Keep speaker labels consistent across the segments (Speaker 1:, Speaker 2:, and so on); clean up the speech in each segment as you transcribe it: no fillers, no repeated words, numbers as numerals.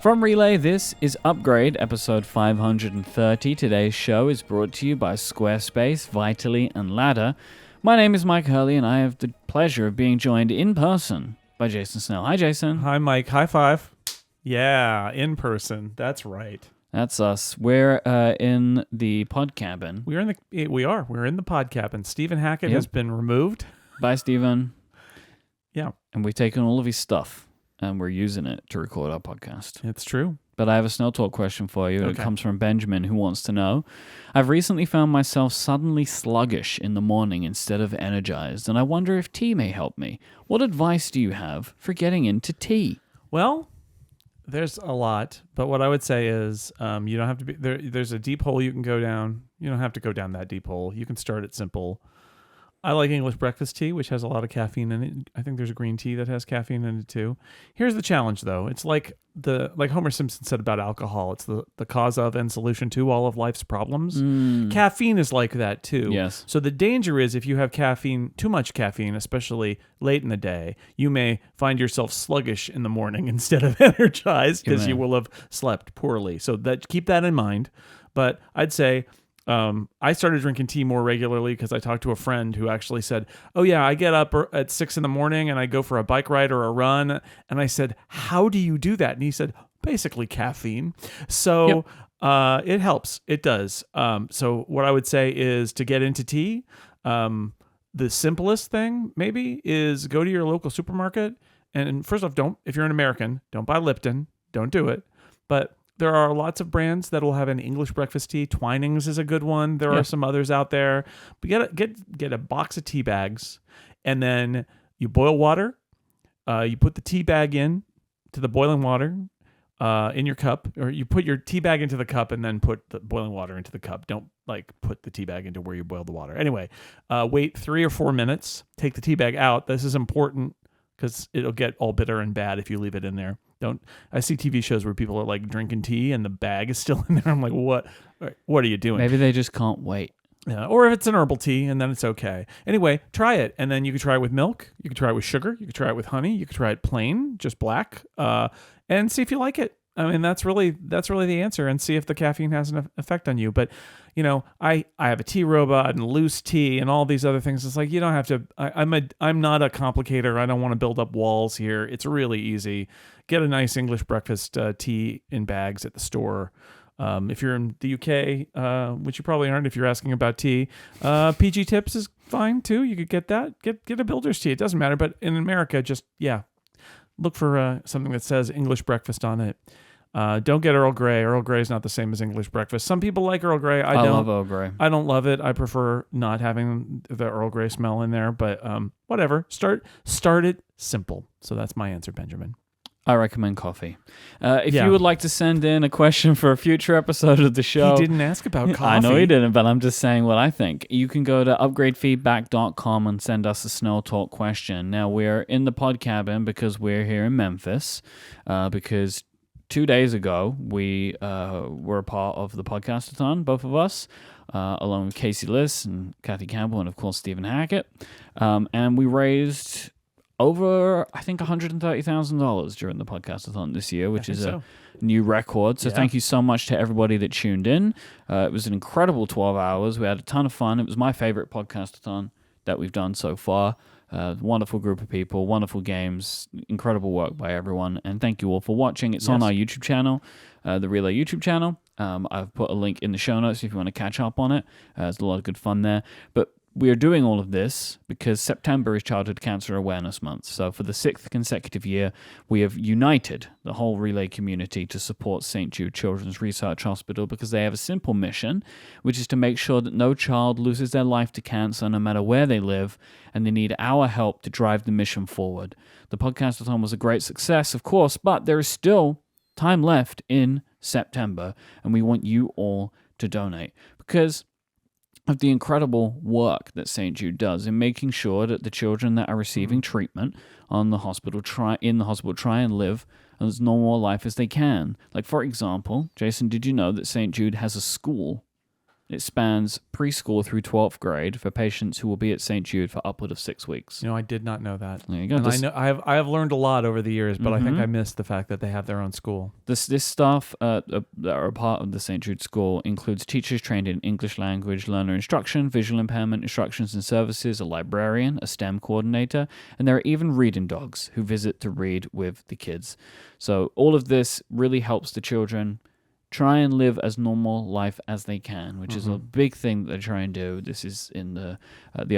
Speaker 1: From Relay, this is Upgrade, episode 530. Today's show is brought to you by Squarespace, Vitally, and Ladder. My name is Myke Hurley, and I have the pleasure of being joined in person by Jason Snell. Hi, Jason.
Speaker 2: Hi, Myke. High five. Yeah, in person. That's right.
Speaker 1: That's us. We're in the pod cabin.
Speaker 2: We're in the pod cabin. Stephen Hackett has been removed.
Speaker 1: Bye, Stephen.
Speaker 2: Yeah.
Speaker 1: And we've taken all of his stuff, and we're using it to record our podcast.
Speaker 2: It's true.
Speaker 1: But I have a Snell Talk question for you.
Speaker 2: Okay.
Speaker 1: It comes from Benjamin, who wants to know, I've recently found myself suddenly sluggish in the morning instead of energized, and I wonder if tea may help me. What advice do you have for getting into tea?
Speaker 2: Well, there's a lot, but what I would say is you don't have to be there. There's a deep hole you can go down. You don't have to go down that deep hole. You can start it simple. I like English breakfast tea, which has a lot of caffeine in it. I think there's a green tea that has caffeine in it too. Here's the challenge, though. It's like Homer Simpson said about alcohol. It's the cause of and solution to all of life's problems. Caffeine is like that too.
Speaker 1: Yes.
Speaker 2: So the danger is if you have too much caffeine, especially late in the day, you may find yourself sluggish in the morning instead of energized because you will have slept poorly. So keep that in mind. But I'd say, I started drinking tea more regularly because I talked to a friend who actually said, oh yeah, I get up at 6 a.m. and I go for a bike ride or a run. And I said, how do you do that? And he said, basically caffeine. So it helps. It does. So what I would say is to get into tea, the simplest thing maybe is go to your local supermarket. And first off, if you're an American, don't buy Lipton. Don't do it. But there are lots of brands that will have an English breakfast tea. Twinings is a good one. There are some others out there. But get a box of tea bags, and then you boil water. You put the tea bag in to the boiling water in your cup, or you put your tea bag into the cup and then put the boiling water into the cup. Don't put the tea bag into where you boil the water. Anyway, wait 3 or 4 minutes. Take the tea bag out. This is important because it'll get all bitter and bad if you leave it in there. I see TV shows where people are drinking tea and the bag is still in there. I'm like, what are you doing?
Speaker 1: Maybe they just can't wait.
Speaker 2: Yeah, or if it's an herbal tea, and then it's okay. Anyway, try it, and then you can try it with milk. You can try it with sugar. You can try it with honey. You can try it plain, just black, and see if you like it. I mean, that's really the answer, and see if the caffeine has an effect on you. But I have a tea robot and loose tea and all these other things. It's like you don't have to. I'm not a complicator. I don't want to build up walls here. It's really easy. Get a nice English breakfast tea in bags at the store. If you're in the UK, which you probably aren't if you're asking about tea, PG Tips is fine too. You could get that. Get a builder's tea. It doesn't matter. But in America, just look for something that says English breakfast on it. Don't get Earl Grey. Earl Grey is not the same as English breakfast. Some people like Earl Grey. I don't
Speaker 1: love Earl Grey.
Speaker 2: I don't love it. I prefer not having the Earl Grey smell in there. But whatever. Start it simple. So that's my answer, Benjamin.
Speaker 1: I recommend coffee. If you would like to send in a question for a future episode of the show...
Speaker 2: He didn't ask about coffee.
Speaker 1: I know he didn't, but I'm just saying what I think. You can go to upgradefeedback.com and send us a Snell Talk question. Now, we're in the pod cabin because we're here in Memphis, because 2 days ago, we were a part of the Podcastathon, both of us, along with Casey Liss and Kathy Campbell and, of course, Stephen Hackett. And we raised over, I think, $130,000 during the Podcastathon this year, which is a new record. So thank you so much to everybody that tuned in. It was an incredible 12 hours. We had a ton of fun. It was my favorite Podcastathon that we've done so far. Wonderful group of people, wonderful games, incredible work by everyone. And thank you all for watching. It's on our YouTube channel, the Relay YouTube channel. I've put a link in the show notes if you want to catch up on it. There's a lot of good fun there. But we are doing all of this because September is Childhood Cancer Awareness Month. So for the 6th consecutive year, we have united the whole Relay community to support St. Jude Children's Research Hospital because they have a simple mission, which is to make sure that no child loses their life to cancer no matter where they live, and they need our help to drive the mission forward. The Podcastathon was a great success, of course, but there is still time left in September, and we want you all to donate because of the incredible work that St. Jude does in making sure that the children that are receiving treatment in the hospital try and live as normal a life as they can. Like, for example, Jason, did you know that St. Jude has a school It spans preschool through 12th grade for patients who will be at St. Jude for upward of 6 weeks.
Speaker 2: I did not know that.
Speaker 1: There you go.
Speaker 2: And I have learned a lot over the years, but I think I missed the fact that they have their own school.
Speaker 1: This staff that are a part of the St. Jude School includes teachers trained in English language, learner instruction, visual impairment instructions and services, a librarian, a STEM coordinator, and there are even reading dogs who visit to read with the kids. So all of this really helps the children try and live as normal life as they can, which is a big thing that they try and do. This is in the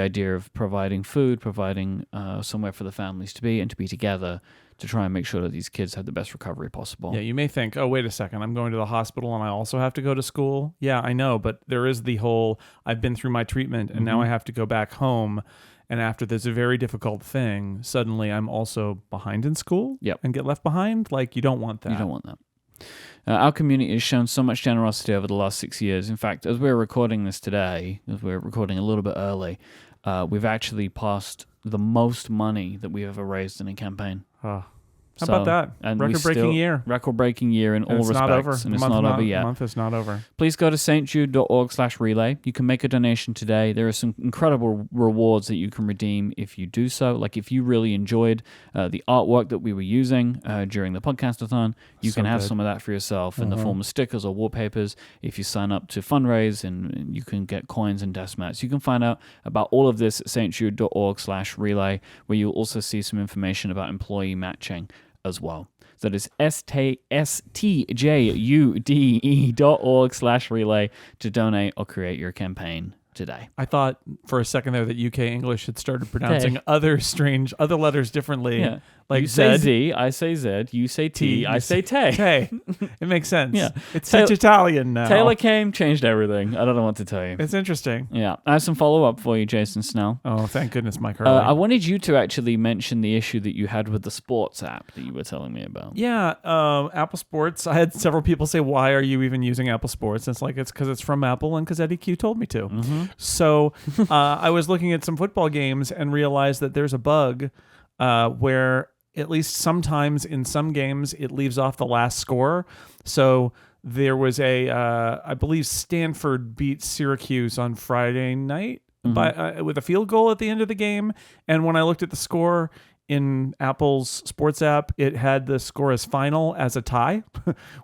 Speaker 1: idea of providing food, providing somewhere for the families to be and to be together to try and make sure that these kids have the best recovery possible.
Speaker 2: Yeah, you may think, oh, wait a second, I'm going to the hospital and I also have to go to school. Yeah, I know, but there is the whole, I've been through my treatment and now I have to go back home. And after this very difficult thing, suddenly I'm also behind in school and get left behind. Like, you don't want that.
Speaker 1: You don't want that. Our community has shown so much generosity over the last 6 years. In fact, as we're recording this today, as we're recording a little bit early, we've actually passed the most money that we've ever raised in a campaign.
Speaker 2: How about that?
Speaker 1: And
Speaker 2: record-breaking year.
Speaker 1: Record-breaking year in all respects.
Speaker 2: Not over.
Speaker 1: And it's not over yet.
Speaker 2: The month is not over.
Speaker 1: Please go to stjude.org/relay. You can make a donation today. There are some incredible rewards that you can redeem if you do so. Like if you really enjoyed the artwork that we were using during the podcast-a-thon, you can have some of that for yourself in the form of stickers or wallpapers. If you sign up to fundraise, and you can get coins and desk mats. You can find out about all of this at stjude.org/relay, where you'll also see some information about employee matching as well. So that is stjude.org/relay to donate or create your campaign today.
Speaker 2: I thought for a second there that UK English had started pronouncing other letters differently.
Speaker 1: Yeah.
Speaker 2: Like
Speaker 1: you say
Speaker 2: Z.
Speaker 1: Z, I say Z, you say T, I say Te.
Speaker 2: Tay. It makes sense.
Speaker 1: Yeah.
Speaker 2: It's such Italian now.
Speaker 1: Taylor came, changed everything. I don't know what to tell you.
Speaker 2: It's interesting.
Speaker 1: Yeah. I have some follow-up for you, Jason Snell.
Speaker 2: Oh, thank goodness, Myke.
Speaker 1: I wanted you to actually mention the issue that you had with the sports app that you were telling me about.
Speaker 2: Yeah, Apple Sports. I had several people say, why are you even using Apple Sports? And it's like, it's because it's from Apple and because Eddie Q told me to. So I was looking at some football games and realized that there's a bug where at least sometimes in some games it leaves off the last score. So there was I believe Stanford beat Syracuse on Friday night with a field goal at the end of the game. And when I looked at the score in Apple's sports app, it had the score as final as a tie,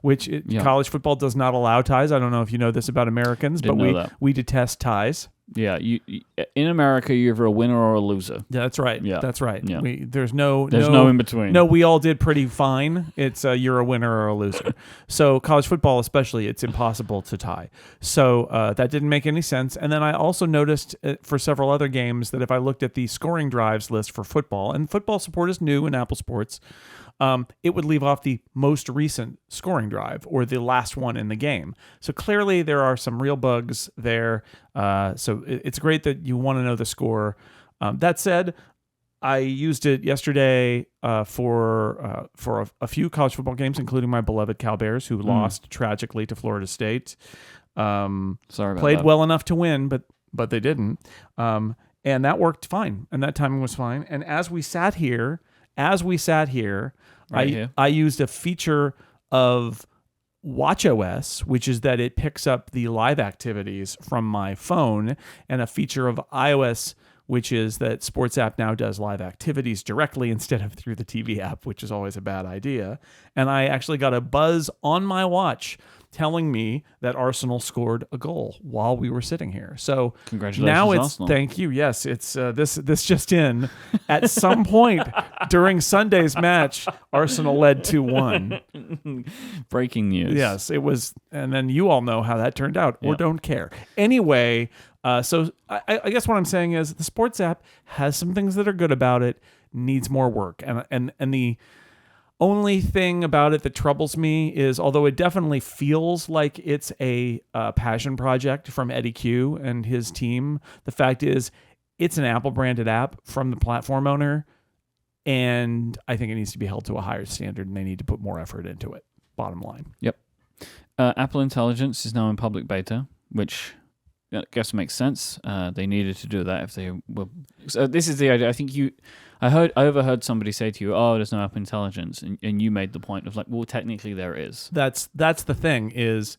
Speaker 2: which college football does not allow ties. I don't know if you know this about Americans, but we detest ties.
Speaker 1: Yeah, you in America, you're either a winner or a loser.
Speaker 2: Yeah, that's right.
Speaker 1: Yeah,
Speaker 2: that's right.
Speaker 1: Yeah.
Speaker 2: There's no
Speaker 1: in between.
Speaker 2: No, we all did pretty fine. It's you're a winner or a loser. So college football, especially, it's impossible to tie. So that didn't make any sense. And then I also noticed for several other games that if I looked at the scoring drives list for football, and football support is new in Apple Sports, it would leave off the most recent scoring drive or the last one in the game. So clearly there are some real bugs there. So it's great that you want to know the score. That said, I used it yesterday for a few college football games, including my beloved Cal Bears, who lost tragically to Florida State.
Speaker 1: Sorry about
Speaker 2: played
Speaker 1: that.
Speaker 2: well enough to win, but they didn't. And that worked fine, and that timing was fine. And as we sat here, I used a feature of watchOS, which is that it picks up the live activities from my phone, and a feature of iOS, which is that Sports app now does live activities directly instead of through the TV app, which is always a bad idea. And I actually got a buzz on my watch telling me that Arsenal scored a goal while we were sitting here. So
Speaker 1: congratulations,
Speaker 2: now it's
Speaker 1: Arsenal.
Speaker 2: Thank you. Yes, it's this just in. At some point during Sunday's match, Arsenal led 2-1.
Speaker 1: Breaking news.
Speaker 2: Yes, it was, and then you all know how that turned out, or don't care. Anyway, so I guess what I'm saying is the sports app has some things that are good about it, needs more work, and the only thing about it that troubles me is, although it definitely feels like it's a passion project from Eddie Q and his team, the fact is it's an Apple branded app from the platform owner, and I think it needs to be held to a higher standard, and they need to put more effort into it. Bottom line. Yep.
Speaker 1: Apple Intelligence is now in public beta, which I guess makes sense. They needed to do that if they were. So this is the idea. I think I overheard somebody say to you, "Oh, there's no Apple Intelligence," and you made the point of like, well, technically there is.
Speaker 2: That's the thing is,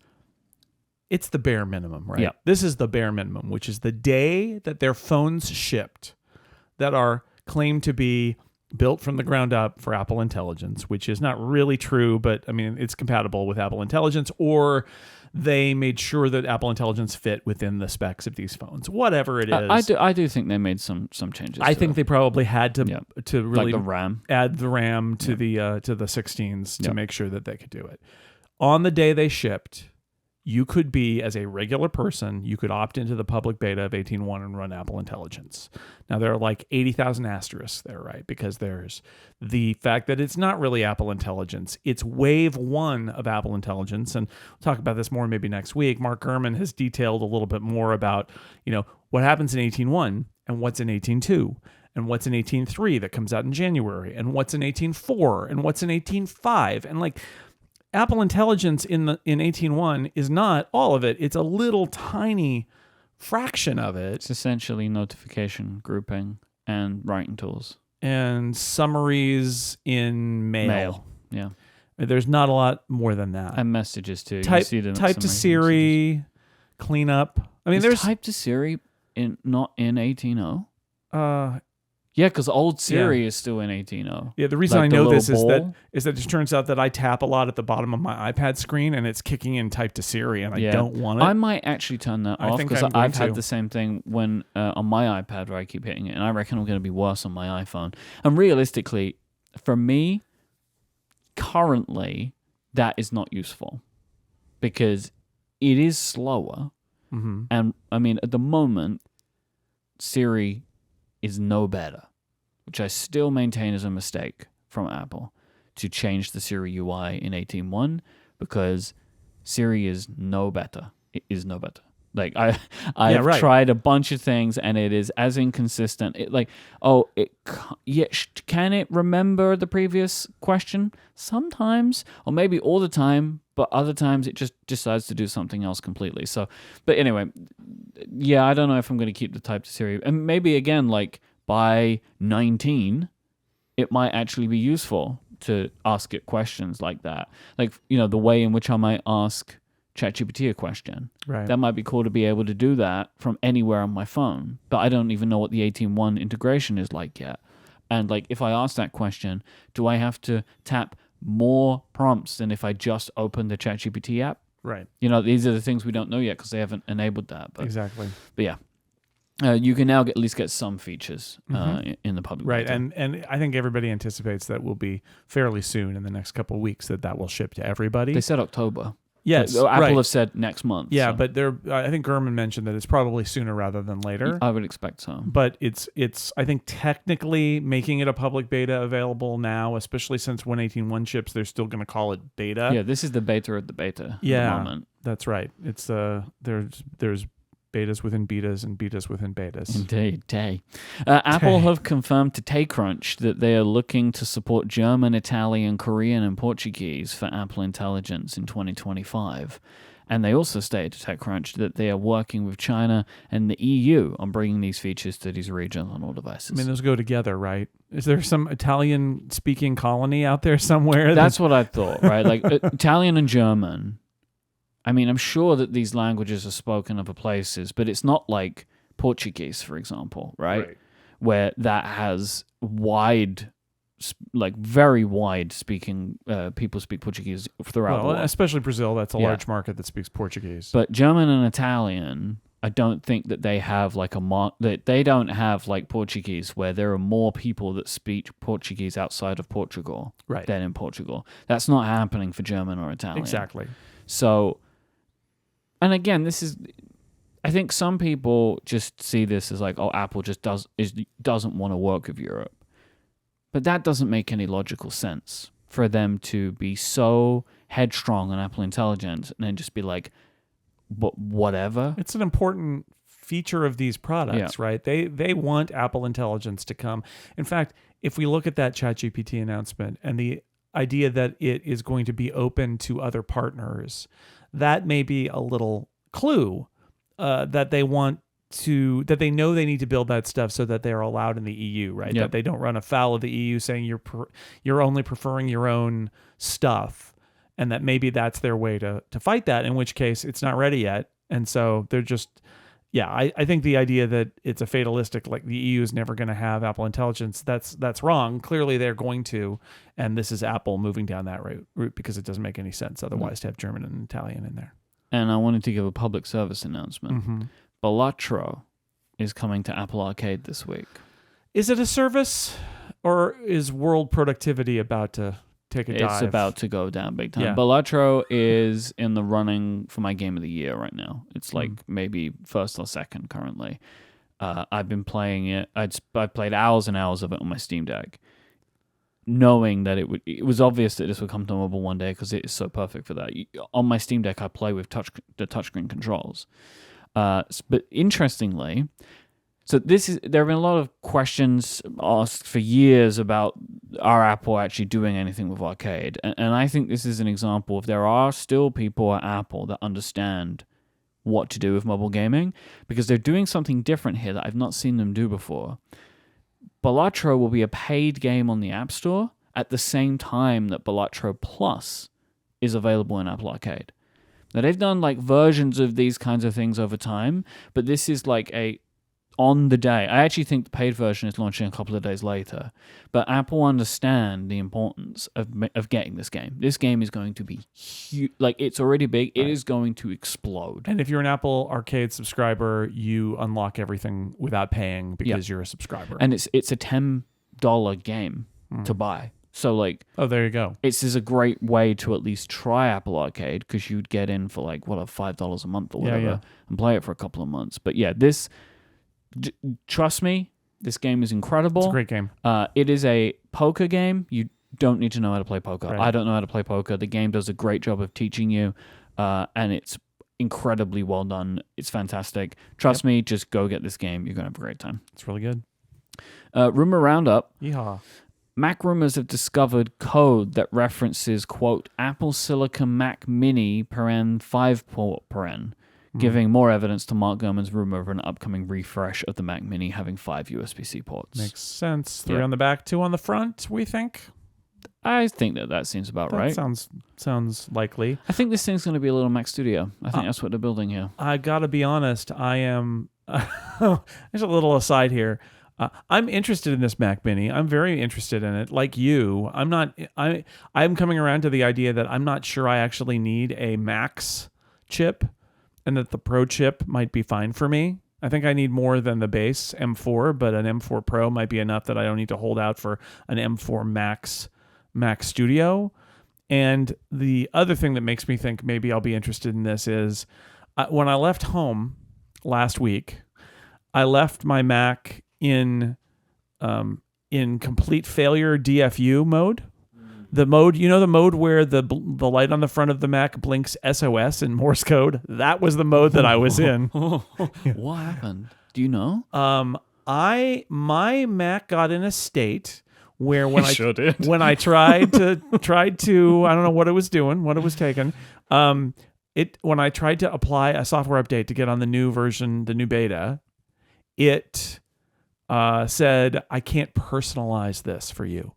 Speaker 2: it's the bare minimum, right?
Speaker 1: Yeah.
Speaker 2: This is the bare minimum, which is the day that their phones shipped that are claimed to be built from the ground up for Apple Intelligence, which is not really true, but I mean, it's compatible with Apple Intelligence, or they made sure that Apple Intelligence fit within the specs of these phones. Whatever it is.
Speaker 1: I do think they made some changes.
Speaker 2: I think they probably had to really
Speaker 1: like the RAM.
Speaker 2: add the RAM to the 16s to make sure that they could do it. On the day they shipped, you could be, as a regular person, you could opt into the public beta of 18.1 and run Apple Intelligence. Now, there are like 80,000 asterisks there, right? Because there's the fact that it's not really Apple Intelligence. It's wave 1 of Apple Intelligence. And we'll talk about this more maybe next week. Mark Gurman has detailed a little bit more about, what happens in 18.1 and what's in 18.2. And what's in 18.3 that comes out in January. And what's in 18.4 and what's in 18.5. And like... Apple Intelligence in 18.1 is not all of it. It's a little tiny fraction of it.
Speaker 1: It's essentially notification grouping and writing tools.
Speaker 2: And summaries in mail.
Speaker 1: Yeah.
Speaker 2: There's not a lot more than that.
Speaker 1: And messages too.
Speaker 2: Type to Siri, cleanup. I mean, there's
Speaker 1: type to Siri not in 18.0. Yeah, because old Siri is still in 18.0.
Speaker 2: Yeah, the reason I know this is that it turns out that I tap a lot at the bottom of my iPad screen, and it's kicking in type to Siri, and I don't want it.
Speaker 1: I might actually turn that off because I've had the same thing when on my iPad where I keep hitting it, and I reckon I'm going to be worse on my iPhone. And realistically, for me, currently, that is not useful because it is slower.
Speaker 2: Mm-hmm.
Speaker 1: And I mean, at the moment, Siri is no better, which I still maintain is a mistake from Apple to change the Siri UI in 18.1 because Siri is no better. It is no better. Like I've tried a bunch of things and it is as inconsistent. Can it remember the previous question? Sometimes, or maybe all the time, but other times it just decides to do something else completely. So, but anyway, yeah, I don't know if I'm going to keep the type to Siri. And maybe again, like by 19, it might actually be useful to ask it questions like that. Like, the way in which I might ask ChatGPT a question.
Speaker 2: Right.
Speaker 1: That might be cool to be able to do that from anywhere on my phone. But I don't even know what the 18.1 integration is like yet. And like, if I ask that question, do I have to tap more prompts than if I just open the ChatGPT app?
Speaker 2: Right.
Speaker 1: These are the things we don't know yet because they haven't enabled that. But,
Speaker 2: exactly.
Speaker 1: But yeah. You can now at least get some features in the public.
Speaker 2: Right,
Speaker 1: beta.
Speaker 2: and I think everybody anticipates that will be fairly soon in the next couple of weeks that will ship to everybody.
Speaker 1: They said October.
Speaker 2: Yes,
Speaker 1: Apple have said next month.
Speaker 2: Yeah,
Speaker 1: so.
Speaker 2: but I think Gurman mentioned that it's probably sooner rather than later.
Speaker 1: I would expect so.
Speaker 2: But it's I think technically making it a public beta available now, especially since when 18.1 ships, they're still going to call it beta.
Speaker 1: Yeah, this is the beta of the beta.
Speaker 2: Yeah,
Speaker 1: at the moment.
Speaker 2: That's right. It's there's betas within betas and betas within betas.
Speaker 1: Indeed. Apple have confirmed to TechCrunch that they are looking to support German, Italian, Korean, and Portuguese for Apple Intelligence in 2025. And they also stated to TechCrunch that they are working with China and the EU on bringing these features to these regions on all devices.
Speaker 2: I mean, those go together, right? Is there some Italian-speaking colony out there somewhere?
Speaker 1: That's what I thought, right? Like Italian and German. I mean, I'm sure that these languages are spoken other places, but it's not like Portuguese, for example, right? Where that has very wide speaking, people speak Portuguese throughout the world.
Speaker 2: Especially Brazil, that's a large market that speaks Portuguese.
Speaker 1: But German and Italian, I don't think that they have they don't have like Portuguese, where there are more people that speak Portuguese outside of Portugal than in Portugal. That's not happening for German or Italian.
Speaker 2: Exactly.
Speaker 1: So... And again, I think some people just see this as like, oh, Apple just doesn't want to work with Europe. But that doesn't make any logical sense for them to be so headstrong on Apple Intelligence and then just be like, but whatever.
Speaker 2: It's an important feature of these products, right? They want Apple Intelligence to come. In fact, if we look at that ChatGPT announcement and the idea that it is going to be open to other partners, that may be a little clue that they know they need to build that stuff so that they're allowed in the EU, right?
Speaker 1: Yep.
Speaker 2: That they don't run afoul of the EU saying you're only preferring your own stuff and that maybe that's their way to fight that, in which case it's not ready yet. And so they're just, I think the idea that it's a fatalistic, like the EU is never going to have Apple Intelligence, that's wrong. Clearly they're going to, and this is Apple moving down that route because it doesn't make any sense otherwise to have German and Italian in there.
Speaker 1: And I wanted to give a public service announcement.
Speaker 2: Mm-hmm.
Speaker 1: Balatro is coming to Apple Arcade this week.
Speaker 2: Is it a service, or is world productivity about to take a dive?
Speaker 1: It's about to go down big time.
Speaker 2: Yeah.
Speaker 1: Balatro is in the running for my game of the year right now. It's like maybe first or second currently. I've been playing it. I played hours and hours of it on my Steam Deck, knowing that it was obvious that this would come to mobile one day because it is so perfect for that. On my Steam Deck, I play with the touchscreen controls. But interestingly, so there have been a lot of questions asked for years about are Apple actually doing anything with arcade, and I think this is an example of there are still people at Apple that understand what to do with mobile gaming because they're doing something different here that I've not seen them do before. Balatro will be a paid game on the App Store at the same time that Balatro Plus is available in Apple Arcade. Now, they've done like versions of these kinds of things over time, but this is like a on the day. I actually think the paid version is launching a couple of days later, but Apple understand the importance of getting this game. This game is going to be huge. Like, it's already big. It is going to explode.
Speaker 2: And if you're an Apple Arcade subscriber, you unlock everything without paying because you're a subscriber.
Speaker 1: And it's a $10 game to buy. So, like...
Speaker 2: Oh, there you go.
Speaker 1: This is a great way to at least try Apple Arcade because you'd get in for, like, $5 a month or whatever and play it for a couple of months. But, yeah, this... trust me, this game is incredible.
Speaker 2: It's a great game.
Speaker 1: It is a poker game. You don't need to know how to play poker.
Speaker 2: Right.
Speaker 1: I don't know how to play poker. The game does a great job of teaching you, and it's incredibly well done. It's fantastic. Trust me, just go get this game. You're going to have a great time.
Speaker 2: It's really good.
Speaker 1: Rumor Roundup.
Speaker 2: Yeehaw.
Speaker 1: Mac rumors have discovered code that references, quote, Apple Silicon Mac Mini paren 5-port paren, giving more evidence to Mark Gurman's rumor of an upcoming refresh of the Mac Mini having 5 USB-C ports.
Speaker 2: Makes sense. 3 on the back, 2 on the front, we think.
Speaker 1: I think that seems about right.
Speaker 2: Sounds likely.
Speaker 1: I think this thing's going to be a little Mac Studio. I think that's what they're building here.
Speaker 2: I got to be honest. I am... There's a little aside here. I'm interested in this Mac Mini. I'm very interested in it. Like you, I'm coming around to the idea that I'm not sure I actually need a Max chip, and that the Pro chip might be fine for me. I think I need more than the base M4, but an M4 Pro might be enough that I don't need to hold out for an M4 Mac Studio. And the other thing that makes me think maybe I'll be interested in this is when I left home last week, I left my Mac in complete failure DFU mode. The mode, the mode where the light on the front of the Mac blinks SOS in Morse code. That was the mode that I was in.
Speaker 1: What happened? Do you know?
Speaker 2: My Mac got in a state where when
Speaker 1: when
Speaker 2: I tried to I don't know what it was doing, what it was taking. When I tried to apply a software update to get on the new version, the new beta, it said, I can't personalize this for you.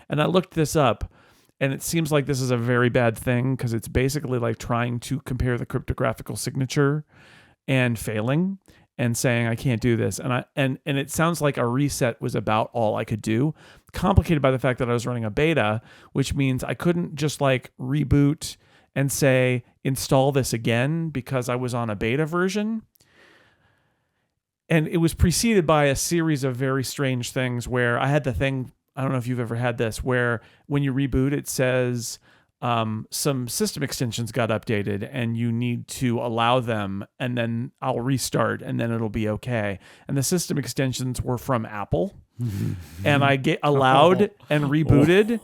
Speaker 2: And I looked this up, and it seems like this is a very bad thing because it's basically like trying to compare the cryptographical signature and failing and saying, I can't do this. And it sounds like a reset was about all I could do, complicated by the fact that I was running a beta, which means I couldn't just like reboot and say, install this again because I was on a beta version. And it was preceded by a series of very strange things where I had the thing, I don't know if you've ever had this, where when you reboot, it says some system extensions got updated and you need to allow them, and then I'll restart and then it'll be okay. And the system extensions were from Apple. And I get allowed and rebooted,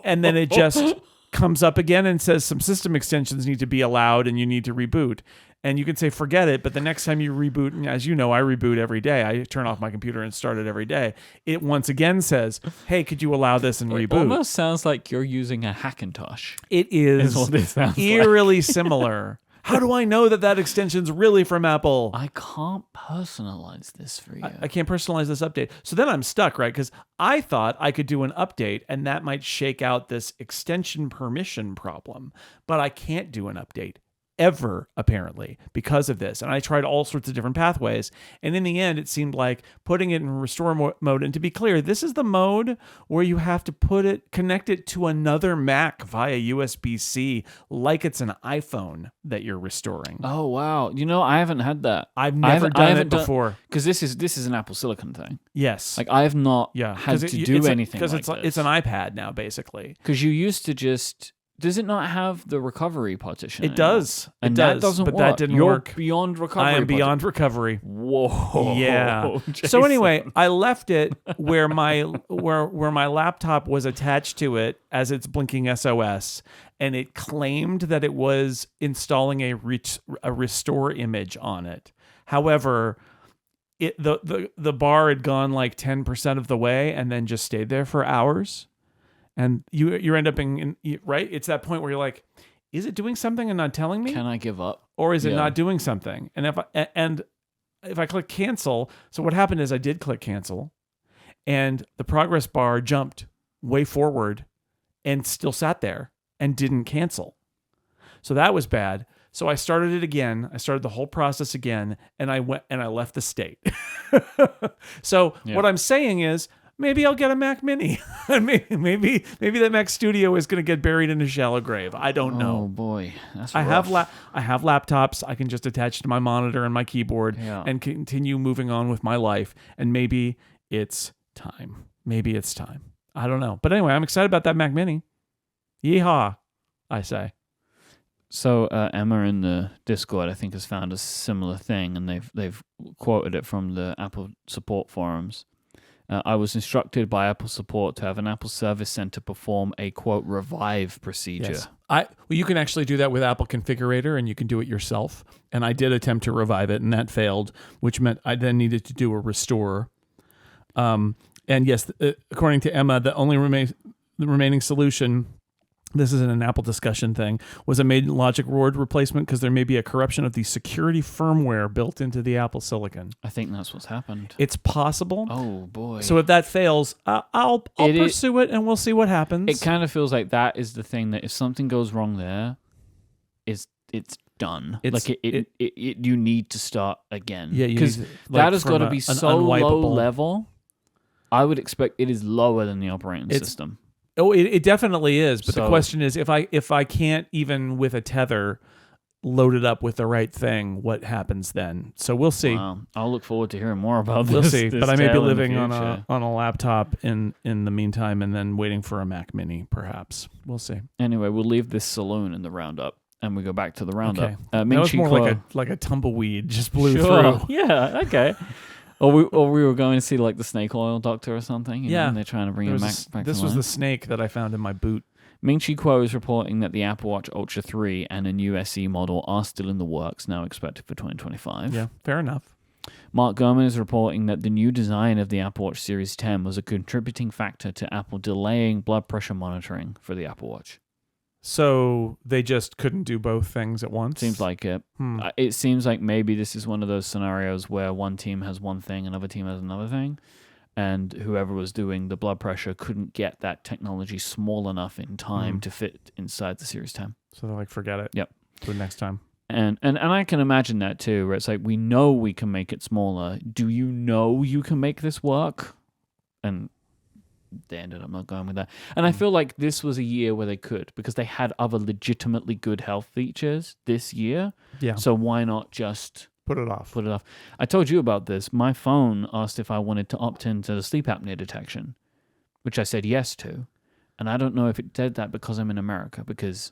Speaker 2: and then it just comes up again and says some system extensions need to be allowed and you need to reboot. And you can say, forget it. But the next time you reboot, and as you know, I reboot every day. I turn off my computer and start it every day. It once again says, hey, could you allow this and reboot?
Speaker 1: It almost sounds like you're using a Hackintosh.
Speaker 2: It is
Speaker 1: what it sounds
Speaker 2: eerily similar. How do I know that extension's really from Apple?
Speaker 1: I can't personalize this for you.
Speaker 2: I can't personalize this update. So then I'm stuck, right? Because I thought I could do an update and that might shake out this extension permission problem. But I can't do an update ever, apparently, because of this. And I tried all sorts of different pathways. And in the end, it seemed like putting it in restore mode. And to be clear, this is the mode where you have to connect it to another Mac via USB-C, like it's an iPhone that you're restoring.
Speaker 1: Oh, wow. I haven't had that.
Speaker 2: I've never done it before.
Speaker 1: Because this is an Apple Silicon thing.
Speaker 2: Yes.
Speaker 1: Like, I have not had to do anything like this.
Speaker 2: Because it's an iPad now, basically.
Speaker 1: Because you used to just... Does it not have the recovery partition?
Speaker 2: It does.
Speaker 1: And
Speaker 2: that
Speaker 1: doesn't
Speaker 2: but
Speaker 1: work.
Speaker 2: That didn't
Speaker 1: You're
Speaker 2: work.
Speaker 1: Beyond recovery.
Speaker 2: I am beyond recovery.
Speaker 1: Whoa.
Speaker 2: Yeah.
Speaker 1: Jason.
Speaker 2: So anyway, I left it where my laptop was attached to it as its blinking SOS, and it claimed that it was installing a restore image on it. However, the bar had gone like 10% of the way and then just stayed there for hours. And you end up in right? It's that point where you're like, is it doing something and not telling me?
Speaker 1: Can I give up?
Speaker 2: Or is it not doing something? And if I click cancel, so what happened is I did click cancel, and the progress bar jumped way forward and still sat there and didn't cancel. So that was bad. So I started it again. I started the whole process again, and I went and I left the state. So what I'm saying is, maybe I'll get a Mac Mini. maybe that Mac Studio is going to get buried in a shallow grave. I don't know.
Speaker 1: Oh boy, that's
Speaker 2: I
Speaker 1: rough.
Speaker 2: have laptops I can just attach to my monitor and my keyboard and continue moving on with my life. And maybe it's time. I don't know. But anyway, I'm excited about that Mac Mini. Yeehaw, I say.
Speaker 1: So Emma in the Discord, I think, has found a similar thing, and they've quoted it from the Apple support forums. I was instructed by Apple support to have an Apple Service Center perform a, quote, revive procedure.
Speaker 2: Yes. Well, you can actually do that with Apple Configurator, and you can do it yourself. And I did attempt to revive it, and that failed, which meant I then needed to do a restore. And yes, according to Emma, the remaining solution, this isn't an Apple discussion thing, was a made logic word replacement because there may be a corruption of the security firmware built into the Apple Silicon.
Speaker 1: I think that's what's happened.
Speaker 2: It's possible.
Speaker 1: Oh, boy.
Speaker 2: So if that fails, I'll pursue it and we'll see what happens.
Speaker 1: It kind of feels like that is the thing that if something goes wrong there, it's done. You need to start again.
Speaker 2: Yeah,
Speaker 1: because that has got to be so low level. I would expect it is lower than the operating system.
Speaker 2: Oh, it definitely is. But the question is, if I can't even with a tether load it up with the right thing, what happens then? So we'll see.
Speaker 1: Wow. I'll look forward to hearing more about this.
Speaker 2: We'll see. But I may be living on
Speaker 1: a
Speaker 2: laptop in the meantime, and then waiting for a Mac Mini, perhaps. We'll see.
Speaker 1: Anyway, we'll leave this saloon in the Roundup, and we go back to the Roundup.
Speaker 2: Okay. That was more like a tumbleweed just blew through.
Speaker 1: Yeah. Okay. Or we were going to see like the snake oil doctor or something. And they're trying to bring him back to life.
Speaker 2: This was the snake that I found in my boot.
Speaker 1: Ming-Chi Kuo is reporting that the Apple Watch Ultra 3 and a new SE model are still in the works, now expected for 2025.
Speaker 2: Yeah, fair enough.
Speaker 1: Mark Gurman is reporting that the new design of the Apple Watch Series 10 was a contributing factor to Apple delaying blood pressure monitoring for the Apple Watch.
Speaker 2: So they just couldn't do both things at once?
Speaker 1: Seems like it. It seems like maybe this is one of those scenarios where one team has one thing, another team has another thing, and whoever was doing the blood pressure couldn't get that technology small enough in time to fit inside the Series 10.
Speaker 2: So they're like, forget it.
Speaker 1: Yep.
Speaker 2: Do it next time.
Speaker 1: And I can imagine that too, where it's like, we know we can make it smaller. Do you know you can make this work? And they ended up not going with that. And I feel like this was a year where they could, because they had other legitimately good health features this year.
Speaker 2: Yeah.
Speaker 1: So why not just
Speaker 2: put it off?
Speaker 1: I told you about this. My phone asked if I wanted to opt into the sleep apnea detection, which I said yes to. And I don't know if it did that because I'm in America, because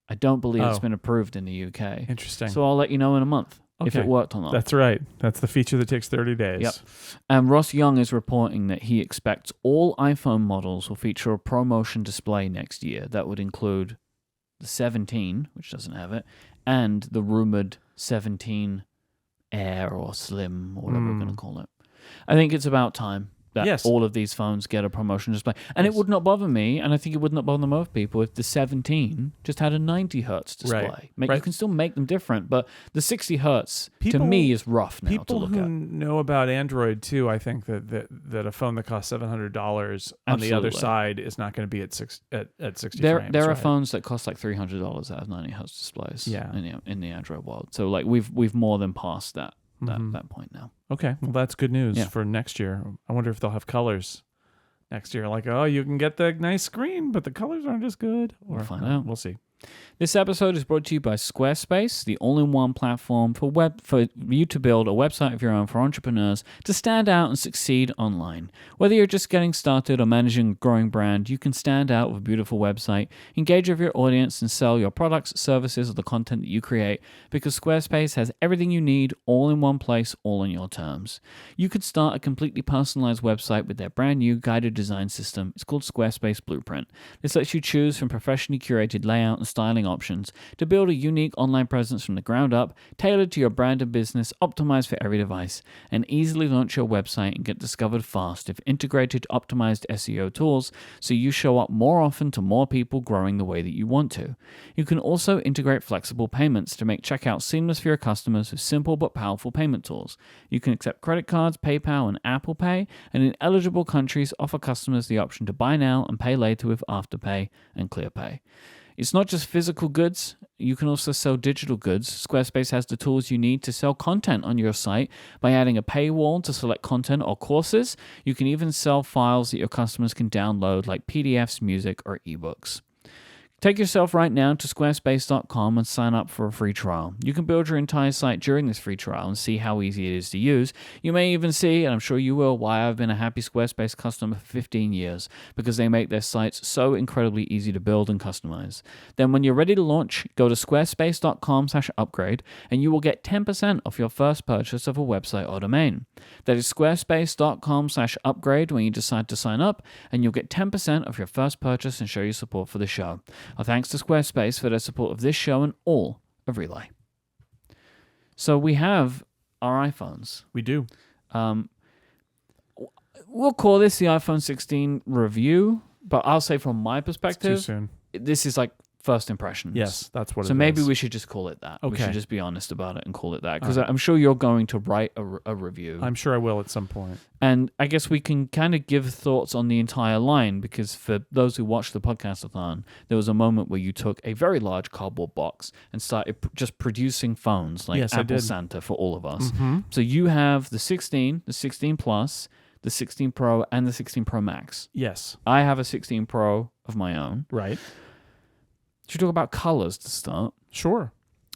Speaker 1: I don't believe it's been approved in the UK.
Speaker 2: Interesting.
Speaker 1: So I'll let you know in a month. If it worked or not.
Speaker 2: That's right. That's the feature that takes 30 days.
Speaker 1: Yep. And Ross Young is reporting that he expects all iPhone models will feature a ProMotion display next year. That would include the 17, which doesn't have it, and the rumored 17 Air or Slim, or whatever we're going to call it. I think it's about time. that
Speaker 2: Yes.
Speaker 1: all of these phones get a promotion display. And it would not bother me, and I think it would not bother most people if the 17 just had a 90 hertz display.
Speaker 2: Right.
Speaker 1: You can still make them different, but the 60 hertz to
Speaker 2: People-
Speaker 1: me is rough now to
Speaker 2: People
Speaker 1: look
Speaker 2: who
Speaker 1: at.
Speaker 2: know about Android too, I think that a phone that costs $700 on the other
Speaker 1: Absolutely.
Speaker 2: side is not going to be at 60
Speaker 1: There
Speaker 2: frames.
Speaker 1: there are
Speaker 2: right?
Speaker 1: phones that cost like $300 that have 90 hertz displays.
Speaker 2: Yeah.
Speaker 1: In the Android world. So like we've more than passed that point now.
Speaker 2: Okay, well that's good news
Speaker 1: Yeah.
Speaker 2: for next year. I wonder if they'll have colors next year. Like, oh, you can get the nice screen, but the colors aren't as good. Or,
Speaker 1: We'll find out.
Speaker 2: We'll see.
Speaker 1: This episode is brought to you by Squarespace, the all-in-one platform for you to build a website of your own for entrepreneurs to stand out and succeed online. Whether you're just getting started or managing a growing brand, you can stand out with a beautiful website, engage with your audience, and sell your products, services, or the content that you create because Squarespace has everything you need all in one place, all on your terms. You could start a completely personalized website with their brand new guided design system. It's called Squarespace Blueprint. This lets you choose from professionally curated layout and styling options to build a unique online presence from the ground up, tailored to your brand and business, optimized for every device, and easily launch your website and get discovered fast with integrated, optimized SEO tools so you show up more often to more people growing the way that you want to. You can also integrate flexible payments to make checkout seamless for your customers with simple but powerful payment tools. You can accept credit cards, PayPal, and Apple Pay, and in eligible countries offer customers the option to buy now and pay later with Afterpay and ClearPay. It's not just physical goods, you can also sell digital goods. Squarespace has the tools you need to sell content on your site by adding a paywall to select content or courses. You can even sell files that your customers can download like PDFs, music, or ebooks. Take yourself right now to squarespace.com and sign up for a free trial. You can build your entire site during this free trial and see how easy it is to use. You may even see, and I'm sure you will, why I've been a happy Squarespace customer for 15 years, because they make their sites so incredibly easy to build and customize. Then when you're ready to launch, go to squarespace.com/upgrade and you will get 10% off your first purchase of a website or domain. That is squarespace.com/upgrade when you decide to sign up, and you'll get 10% off your first purchase and show your support for the show. Our thanks to Squarespace for their support of this show and all of Relay. So we have our iPhones.
Speaker 2: We do.
Speaker 1: We'll call this the iPhone 16 review, but I'll say from my
Speaker 2: It's
Speaker 1: perspective,
Speaker 2: too soon.
Speaker 1: this is like first impressions.
Speaker 2: Yes, that's what it is.
Speaker 1: So maybe we should just call it that. We
Speaker 2: Okay.
Speaker 1: should just be honest about it and call it that. Because
Speaker 2: All right.
Speaker 1: I'm sure you're going to write a review.
Speaker 2: I'm sure I will at some point.
Speaker 1: And I guess we can kind of give thoughts on the entire line, because for those who watched the podcast-a-thon, there was a moment where you took a very large cardboard box and started just producing phones like
Speaker 2: Yes, I
Speaker 1: Apple
Speaker 2: did.
Speaker 1: Santa for all of us.
Speaker 2: Mm-hmm.
Speaker 1: So you have the 16, the 16 Plus, the 16 Pro, and the 16 Pro Max.
Speaker 2: Yes.
Speaker 1: I have a 16 Pro of my own.
Speaker 2: Right.
Speaker 1: Should we talk about colors to start?
Speaker 2: Sure.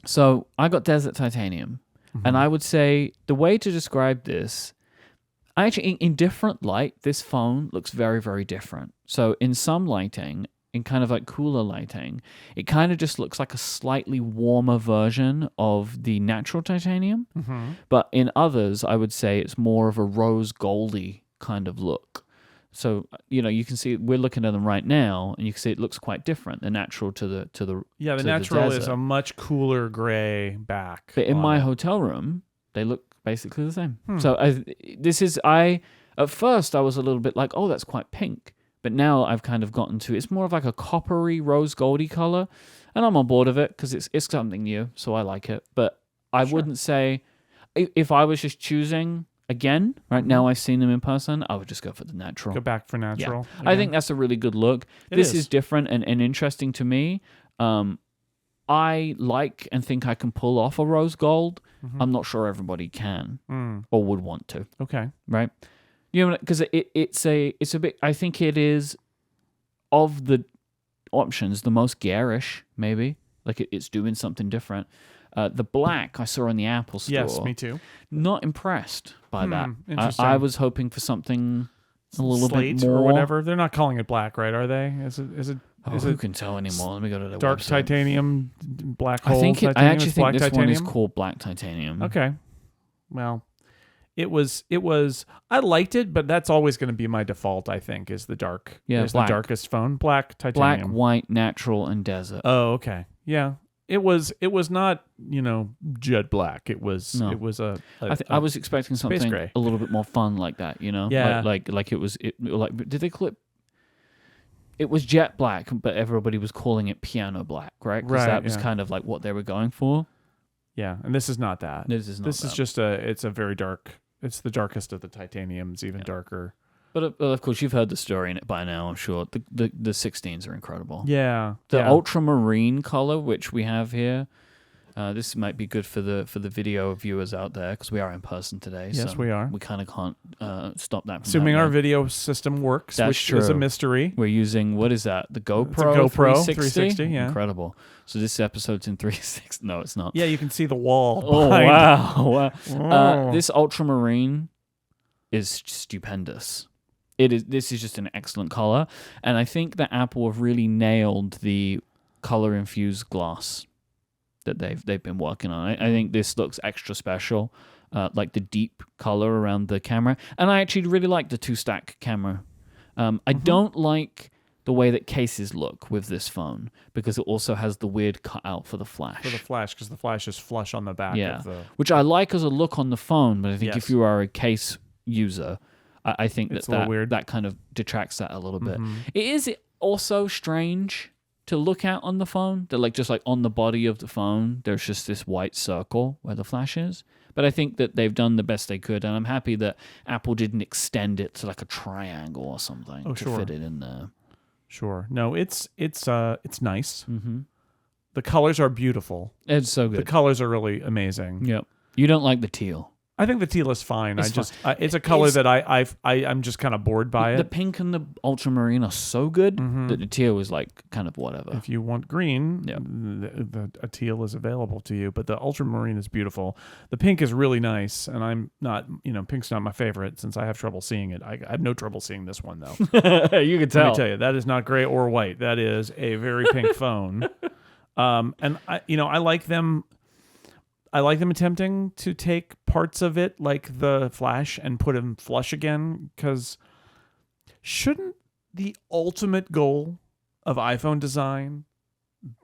Speaker 1: So I got Desert Titanium, and I would say the way to describe this, actually in different light, this phone looks very, very different. So in some lighting, in kind of like cooler lighting, it kind of just looks like a slightly warmer version of the natural titanium.
Speaker 2: Mm-hmm.
Speaker 1: But in others, I would say it's more of a rose goldy kind of look. So, you can see we're looking at them right now, and you can see it looks quite different. The natural to the
Speaker 2: Yeah, the
Speaker 1: to
Speaker 2: natural is
Speaker 1: desert.
Speaker 2: a much cooler gray back.
Speaker 1: But in
Speaker 2: on
Speaker 1: my
Speaker 2: it.
Speaker 1: hotel room, they look basically the same. So at first I was a little bit like, oh, that's quite pink. But now I've kind of gotten to, it's more of like a coppery rose goldy color. And I'm on board of it because it's something new. So I like it. But I wouldn't say, if I was just choosing again, right now I've seen them in person, I would just go for the natural.
Speaker 2: Go back for natural.
Speaker 1: I think that's a really good look. This
Speaker 2: is.
Speaker 1: is different and interesting to me. I like and think I can pull off a rose gold. I'm not sure everybody can or would want to.
Speaker 2: Okay.
Speaker 1: Right? Because it's a bit. I think it is of the options the most garish. Maybe like it's doing something different. The black I saw in the Apple Store.
Speaker 2: Yes, me too.
Speaker 1: Not impressed by that.
Speaker 2: Interesting.
Speaker 1: I was hoping for something a little
Speaker 2: Slate
Speaker 1: bit more
Speaker 2: or whatever. They're not calling it black, right? Are they? Is it?
Speaker 1: Oh,
Speaker 2: Is
Speaker 1: who
Speaker 2: it
Speaker 1: can tell anymore? Let me go to the
Speaker 2: dark
Speaker 1: website.
Speaker 2: titanium, black hole?
Speaker 1: I think I
Speaker 2: titanium?
Speaker 1: actually
Speaker 2: It's
Speaker 1: think
Speaker 2: black
Speaker 1: this
Speaker 2: titanium?
Speaker 1: one is called Black Titanium.
Speaker 2: Okay. Well, it was. I liked it, but that's always going to be my default. I think is the dark.
Speaker 1: Yeah,
Speaker 2: is
Speaker 1: black.
Speaker 2: the darkest phone. Black
Speaker 1: Black,
Speaker 2: titanium.
Speaker 1: white, natural, and desert.
Speaker 2: Oh, okay. Yeah. It was not, jet black. It was
Speaker 1: No.
Speaker 2: it was a
Speaker 1: I was expecting something
Speaker 2: gray.
Speaker 1: a little bit more fun like that,
Speaker 2: Yeah.
Speaker 1: like it was like did they call it? It was jet black, but everybody was calling it piano black, right? Because that was kind of like what they were going for.
Speaker 2: Yeah, and this is not that.
Speaker 1: This is not.
Speaker 2: This is just it's a very dark. It's the darkest of the titaniums, even darker.
Speaker 1: But of course, you've heard the story in it by now, I'm sure. The 16s are incredible.
Speaker 2: Yeah.
Speaker 1: The ultramarine color, which we have here, this might be good for the video viewers out there because we are in person today.
Speaker 2: Yes,
Speaker 1: so
Speaker 2: we are.
Speaker 1: We kind of can't stop that. From
Speaker 2: Assuming our
Speaker 1: happening.
Speaker 2: video system works,
Speaker 1: That's
Speaker 2: which
Speaker 1: true.
Speaker 2: is a mystery.
Speaker 1: We're using, what is that? The GoPro?
Speaker 2: It's a GoPro
Speaker 1: 360?
Speaker 2: yeah.
Speaker 1: Incredible. So this episode's in 360. No, it's not.
Speaker 2: Yeah, you can see the wall.
Speaker 1: Oh,
Speaker 2: behind.
Speaker 1: wow.
Speaker 2: Oh.
Speaker 1: This ultramarine is stupendous. This is just an excellent color, and I think that Apple have really nailed the color infused glass that they've been working on. I think this looks extra special, like the deep color around the camera, and I actually really like the 2-stack camera. I don't like the way that cases look with this phone because it also has the weird cutout for the flash.
Speaker 2: Because the flash is flush on the back.
Speaker 1: Yeah,
Speaker 2: of the...
Speaker 1: which I like as a look on the phone, but I think
Speaker 2: Yes.
Speaker 1: if you are a case user, I think
Speaker 2: It's a little weird.
Speaker 1: that kind of detracts that a little bit. It is also strange to look at on the phone. That just like on the body of the phone, there's just this white circle where the flash is. But I think that they've done the best they could, and I'm happy that Apple didn't extend it to like a triangle or something to fit it in there.
Speaker 2: Sure. No, it's nice. Mm-hmm. The colors are beautiful.
Speaker 1: It's so good.
Speaker 2: The colors are really amazing.
Speaker 1: Yep. You don't like the teal.
Speaker 2: I think the teal is fine.
Speaker 1: It's
Speaker 2: It's a color that I'm just kind of bored by
Speaker 1: The
Speaker 2: it.
Speaker 1: pink and the ultramarine are so good that the teal is like kind of whatever.
Speaker 2: If you want green,
Speaker 1: Yep.
Speaker 2: a teal is available to you, but the ultramarine is beautiful. The pink is really nice, and I'm not, pink's not my favorite since I have trouble seeing it. I have no trouble seeing this one though.
Speaker 1: You can tell.
Speaker 2: Let me tell you, that is not gray or white. That is a very pink phone. And I like them. I like them attempting to take parts of it, like the flash, and put them flush again. Because shouldn't the ultimate goal of iPhone design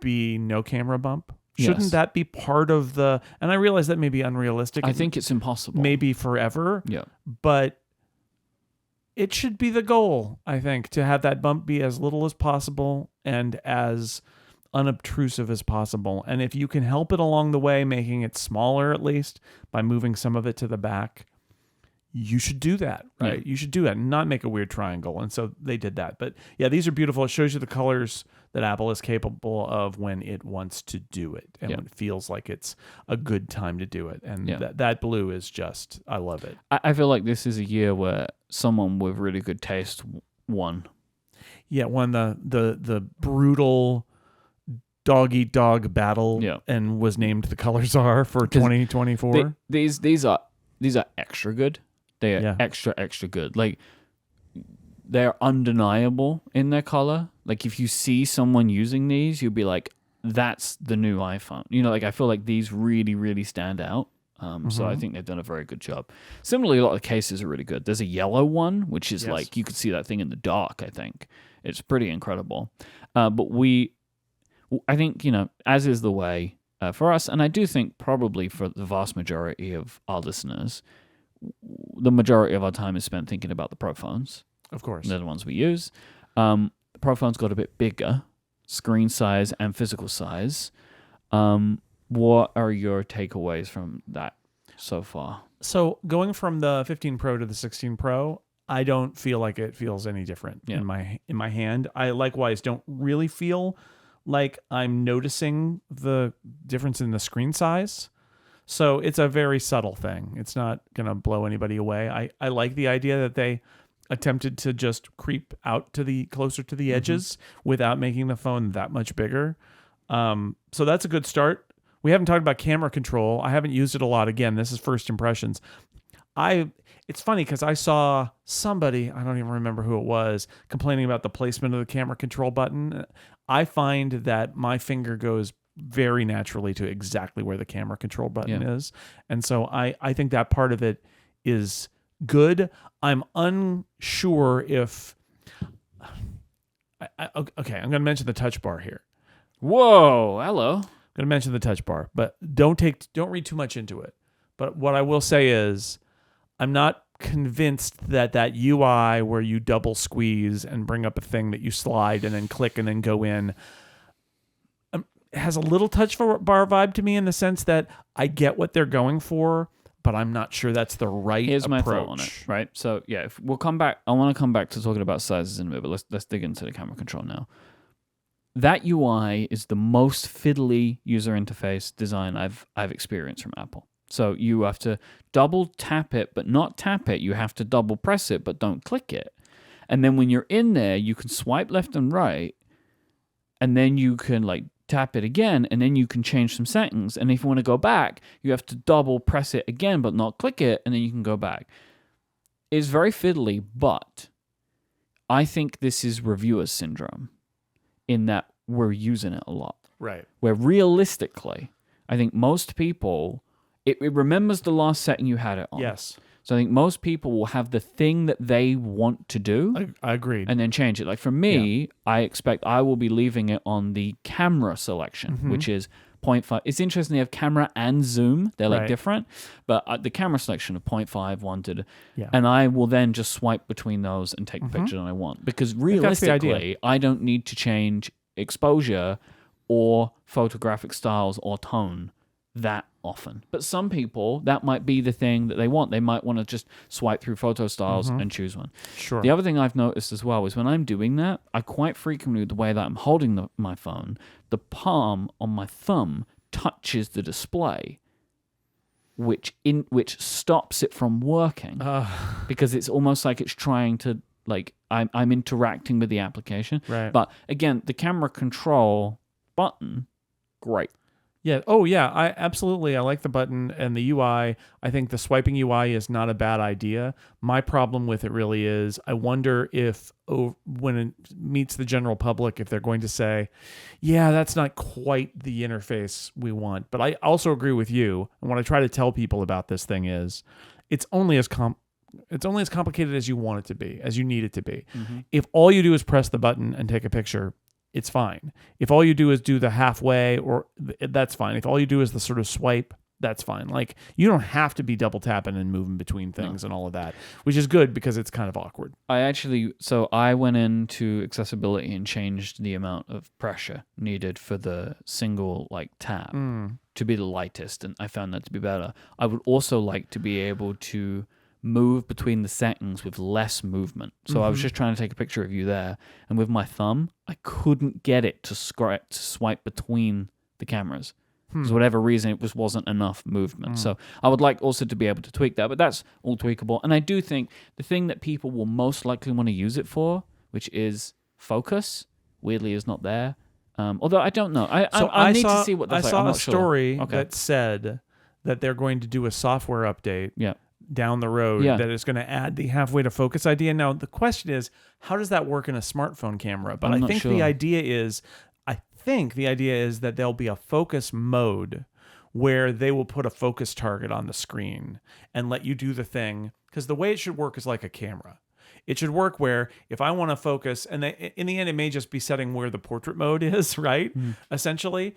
Speaker 2: be no camera bump? Shouldn't
Speaker 1: Yes.
Speaker 2: that be part of the? And I realize that may be unrealistic.
Speaker 1: I think it's impossible.
Speaker 2: maybe forever.
Speaker 1: Yeah.
Speaker 2: But it should be the goal, I think, to have that bump be as little as possible and as unobtrusive as possible. And if you can help it along the way, making it smaller at least by moving some of it to the back, you should do that, right?
Speaker 1: Yeah.
Speaker 2: You should do that and not make a weird triangle. And so they did that. But yeah, these are beautiful. It shows you the colors that Apple is capable of when it wants to do it and when it feels like it's a good time to do it. And that blue is just, I love it.
Speaker 1: I feel like this is a year where someone with really good taste won.
Speaker 2: Yeah, won the brutal dog-eat-dog battle and was named the Color Czar for 2024.
Speaker 1: These are extra good. They are extra good. Like, they're undeniable in their color. Like, if you see someone using these, you'll be like, that's the new iPhone. I feel like these really, really stand out. So I think they've done a very good job. Similarly, a lot of the cases are really good. There's a yellow one, which is like, you could see that thing in the dark, I think. It's pretty incredible. But I think, as is the way for us, and I do think probably for the vast majority of our listeners, the majority of our time is spent thinking about the Pro phones.
Speaker 2: Of course.
Speaker 1: They're the ones we use. The Pro phones got a bit bigger, screen size and physical size. What are your takeaways from that so far?
Speaker 2: So going from the 15 Pro to the 16 Pro, I don't feel like it feels any different in my hand. I likewise don't really feel like I'm noticing the difference in the screen size. So it's a very subtle thing. It's not going to blow anybody away. I like the idea that they attempted to just creep out to closer to the edges without making the phone that much bigger. So that's a good start. We haven't talked about camera control. I haven't used it a lot. Again, this is first impressions. It's funny because I saw somebody, I don't even remember who it was, complaining about the placement of the camera control button. I find that my finger goes very naturally to exactly where the camera control button is. And so I think that part of it is good. I'm unsure if... okay, I'm going to mention the touch bar here.
Speaker 1: Whoa, hello.
Speaker 2: going to mention the touch bar, but don't read too much into it. But what I will say is, I'm not convinced that UI where you double squeeze and bring up a thing that you slide and then click and then go in has a little touch bar vibe to me, in the sense that I get what they're going for, but I'm not sure that's the right
Speaker 1: Here's
Speaker 2: approach.
Speaker 1: my thought on it, right? So yeah, if we'll come back. I want to come back to talking about sizes in a bit, but let's dig into the camera control now. That UI is the most fiddly user interface design I've experienced from Apple. So you have to double tap it, but not tap it. You have to double press it, but don't click it. And then when you're in there, you can swipe left and right, and then you can like tap it again, and then you can change some settings. And if you want to go back, you have to double press it again, but not click it, and then you can go back. It's very fiddly, but I think this is reviewer syndrome, in that we're using it a lot.
Speaker 2: Right.
Speaker 1: Where realistically, I think most people, it remembers the last setting you had it on.
Speaker 2: Yes.
Speaker 1: So I think most people will have the thing that they want to do.
Speaker 2: I agreed.
Speaker 1: And then change it. Like for me, I expect I will be leaving it on the camera selection, which is 0.5. It's interesting they have camera and zoom. They're like different. But the camera selection of 0.5, 1 to...
Speaker 2: Yeah.
Speaker 1: And I will then just swipe between those and take the picture that I want. Because realistically, I don't need to change exposure or photographic styles or tone that often. But some people, that might be the thing that they want. They might want to just swipe through photo styles and choose one.
Speaker 2: Sure.
Speaker 1: The other thing I've noticed as well is when I'm doing that, I quite frequently, the way that I'm holding my phone, the palm on my thumb touches the display, which stops it from working because it's almost like it's trying to, like, I'm interacting with the application.
Speaker 2: Right.
Speaker 1: But again, the camera control button, great.
Speaker 2: Yeah. Oh, yeah. I like the button and the UI. I think the swiping UI is not a bad idea. My problem with it really is I wonder if when it meets the general public, if they're going to say, yeah, that's not quite the interface we want. But I also agree with you. And what I try to tell people about this thing is it's only as complicated as you want it to be, as you need it to be. Mm-hmm. If all you do is press the button and take a picture, it's fine. If all you do is do the halfway, that's fine. If all you do is the sort of swipe, that's fine. Like, you don't have to be double tapping and moving between things and all of that, which is good because it's kind of awkward.
Speaker 1: I went into accessibility and changed the amount of pressure needed for the single tap to be the lightest, and I found that to be better. I would also like to be able to move between the settings with less movement. So I was just trying to take a picture of you there, and with my thumb, I couldn't get it to swipe between the cameras. For whatever reason, it wasn't enough movement. So I would like also to be able to tweak that, but that's all tweakable. And I do think the thing that people will most likely want to use it for, which is focus, weirdly is not there. Although I don't know. I need to see what that's like.
Speaker 2: I saw a story that said that they're going to do a software update down the road that is going to add the halfway to focus idea. Now, the question is, how does that work in a smartphone camera? But I think the idea is that there'll be a focus mode where they will put a focus target on the screen and let you do the thing. Because the way it should work is like a camera. It should work where if I want to focus, and in the end, it may just be setting where the portrait mode is, right? Essentially,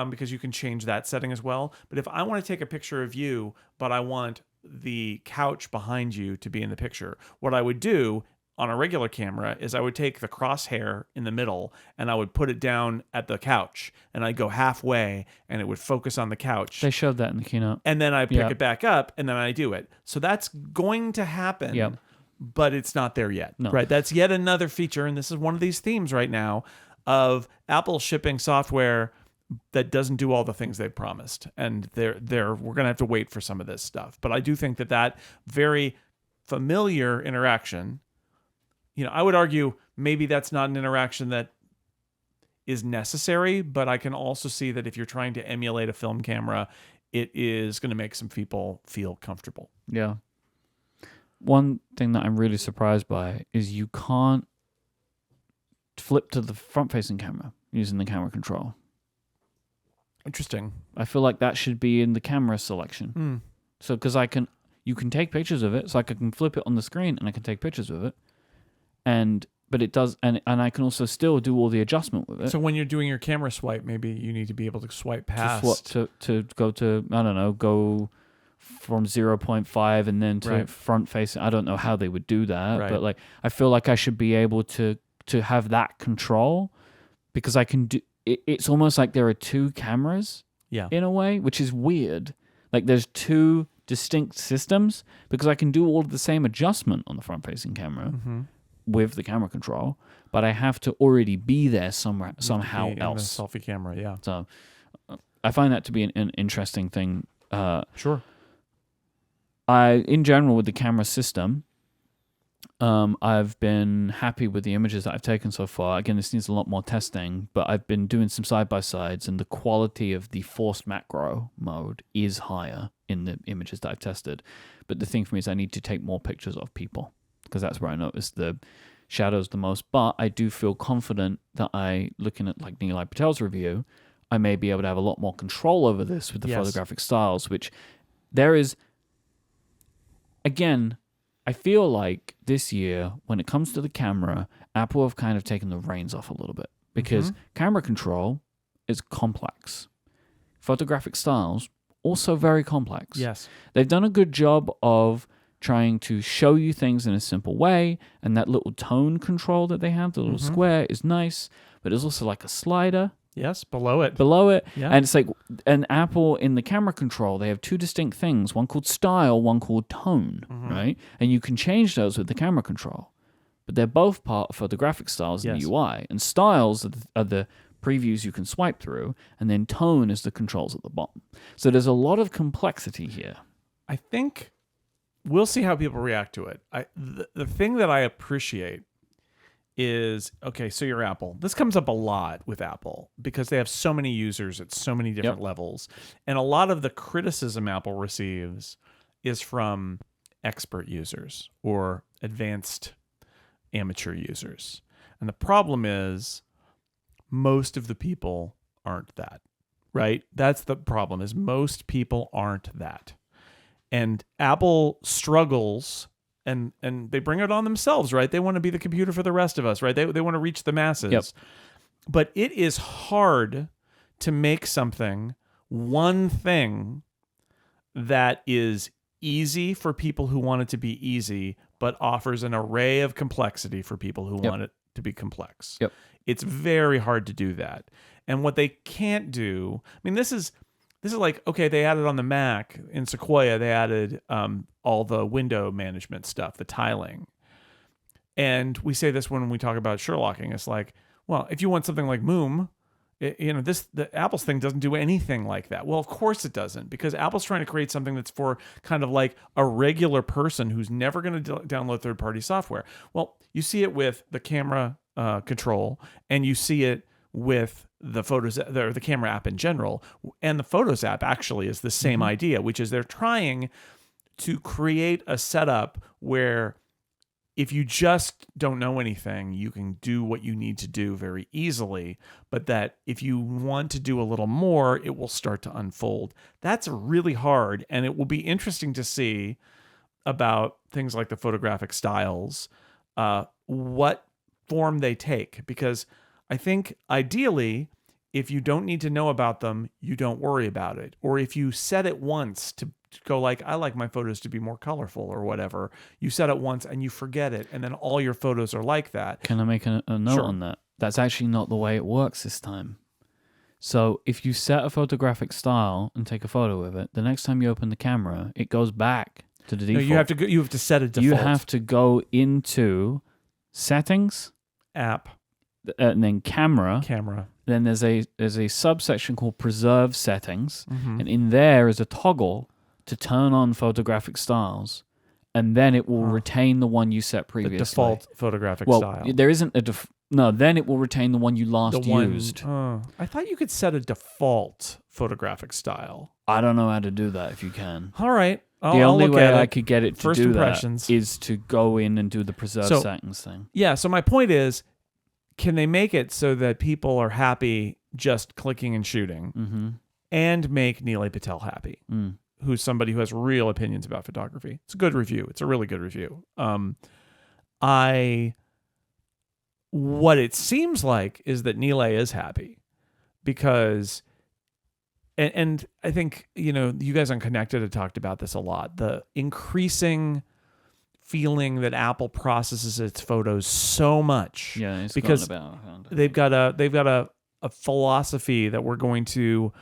Speaker 2: because you can change that setting as well. But if I want to take a picture of you, but I want the couch behind you to be in the picture, what I would do on a regular camera is I would take the crosshair in the middle and I would put it down at the couch, and I'd go halfway and it would focus on the couch.
Speaker 1: They showed that in the keynote.
Speaker 2: And then I pick it back up and then I do it. So that's going to happen, but it's not there yet. No. Right? That's yet another feature, and this is one of these themes right now of Apple shipping software that doesn't do all the things they've promised, and we're gonna have to wait for some of this stuff. But I do think that very familiar interaction, I would argue maybe that's not an interaction that is necessary, but I can also see that if you're trying to emulate a film camera, it is going to make some people feel comfortable.
Speaker 1: Yeah. One thing that I'm really surprised by is you can't flip to the front-facing camera using the camera control.
Speaker 2: Interesting.
Speaker 1: I feel like that should be in the camera selection. So, because you can take pictures of it, so I can flip it on the screen and I can take pictures of it. And but it does, and I can also still do all the adjustment with it.
Speaker 2: So when you're doing your camera swipe, maybe you need to be able to swipe past.
Speaker 1: To go to, I don't know, go from 0.5 and then to front facing. I don't know how they would do that, but like I feel like I should be able to have that control, because I can do it. It's almost like there are two cameras in a way, which is weird. Like there's two distinct systems, because I can do all of the same adjustment on the front facing camera with the camera control, but I have to already be there somehow else.
Speaker 2: The selfie camera,
Speaker 1: So I find that to be an interesting thing.
Speaker 2: Sure.
Speaker 1: In general, with the camera system, I've been happy with the images that I've taken so far. Again, this needs a lot more testing, but I've been doing some side-by-sides, and the quality of the forced macro mode is higher in the images that I've tested. But the thing for me is I need to take more pictures of people, because that's where I notice the shadows the most. But I do feel confident that looking at like Nilay Patel's review, I may be able to have a lot more control over this with the photographic styles, which there is... Again, I feel like this year, when it comes to the camera, Apple have kind of taken the reins off a little bit, because camera control is complex. Photographic styles, also very complex.
Speaker 2: Yes.
Speaker 1: They've done a good job of trying to show you things in a simple way, and that little tone control that they have, the little square, is nice, but there's also like a slider.
Speaker 2: Yes, below it.
Speaker 1: Yeah. And it's like, and Apple in the camera control, they have two distinct things, one called style, one called tone, right? And you can change those with the camera control, but they're both part of photographic styles in the UI. And styles are the previews you can swipe through, and then tone is the controls at the bottom. So there's a lot of complexity here.
Speaker 2: I think we'll see how people react to it. The thing that I appreciate is, okay, so you're Apple. This comes up a lot with Apple because they have so many users at so many different levels. And a lot of the criticism Apple receives is from expert users or advanced amateur users. And the problem is most of the people aren't that, right? That's the problem, is most people aren't that. And Apple struggles, and they bring it on themselves, right? They want to be the computer for the rest of us, right? They want to reach the masses.
Speaker 1: Yep.
Speaker 2: But it is hard to make something, one thing, that is easy for people who want it to be easy, but offers an array of complexity for people who want it to be complex.
Speaker 1: Yep.
Speaker 2: It's very hard to do that. And what they can't do, I mean, this is like, okay, they added on the Mac in Sequoia, they added all the window management stuff, the tiling. And we say this when we talk about Sherlocking. It's like, well, if you want something like Moom, the Apple's thing doesn't do anything like that. Well, of course it doesn't, because Apple's trying to create something that's for kind of like a regular person who's never going to download third-party software. Well, you see it with the camera control, and you see it with the Photos, or the camera app in general. And the Photos app actually is the same idea, which is they're trying to create a setup where if you just don't know anything, you can do what you need to do very easily, but that if you want to do a little more, it will start to unfold. That's really hard, and it will be interesting to see about things like the photographic styles, what form they take, because I think ideally, if you don't need to know about them, you don't worry about it. Or if you set it once to go like, I like my photos to be more colorful or whatever, you set it once and you forget it, and then all your photos are like that.
Speaker 1: Can I make a note on that? That's actually not the way it works this time. So if you set a photographic style and take a photo of it, the next time you open the camera, it goes back to the default.
Speaker 2: No, you have to set a default.
Speaker 1: You have to go into settings,
Speaker 2: app,
Speaker 1: and then camera. Then there's a subsection called preserve settings, and in there is a toggle to turn on photographic styles, and then it will retain the one you set previously.
Speaker 2: The default photographic style.
Speaker 1: There isn't a no. Then it will retain the one you last used.
Speaker 2: I thought you could set a default photographic style.
Speaker 1: I don't know how to do that. If you can,
Speaker 2: all right.
Speaker 1: The only way I could get it to
Speaker 2: First
Speaker 1: do
Speaker 2: impressions.
Speaker 1: that is to go in and do the preserve settings thing.
Speaker 2: Yeah. So my point is, can they make it so that people are happy just clicking and shooting, and make Nilay Patel happy, who's somebody who has real opinions about photography? It's a good review. It's a really good review. I what it seems like is that Nilay is happy because, and I think, you guys on Connected have talked about this a lot, the increasing feeling that Apple processes its photos so much.
Speaker 1: Yeah, it's
Speaker 2: because they've got a philosophy that we're going to,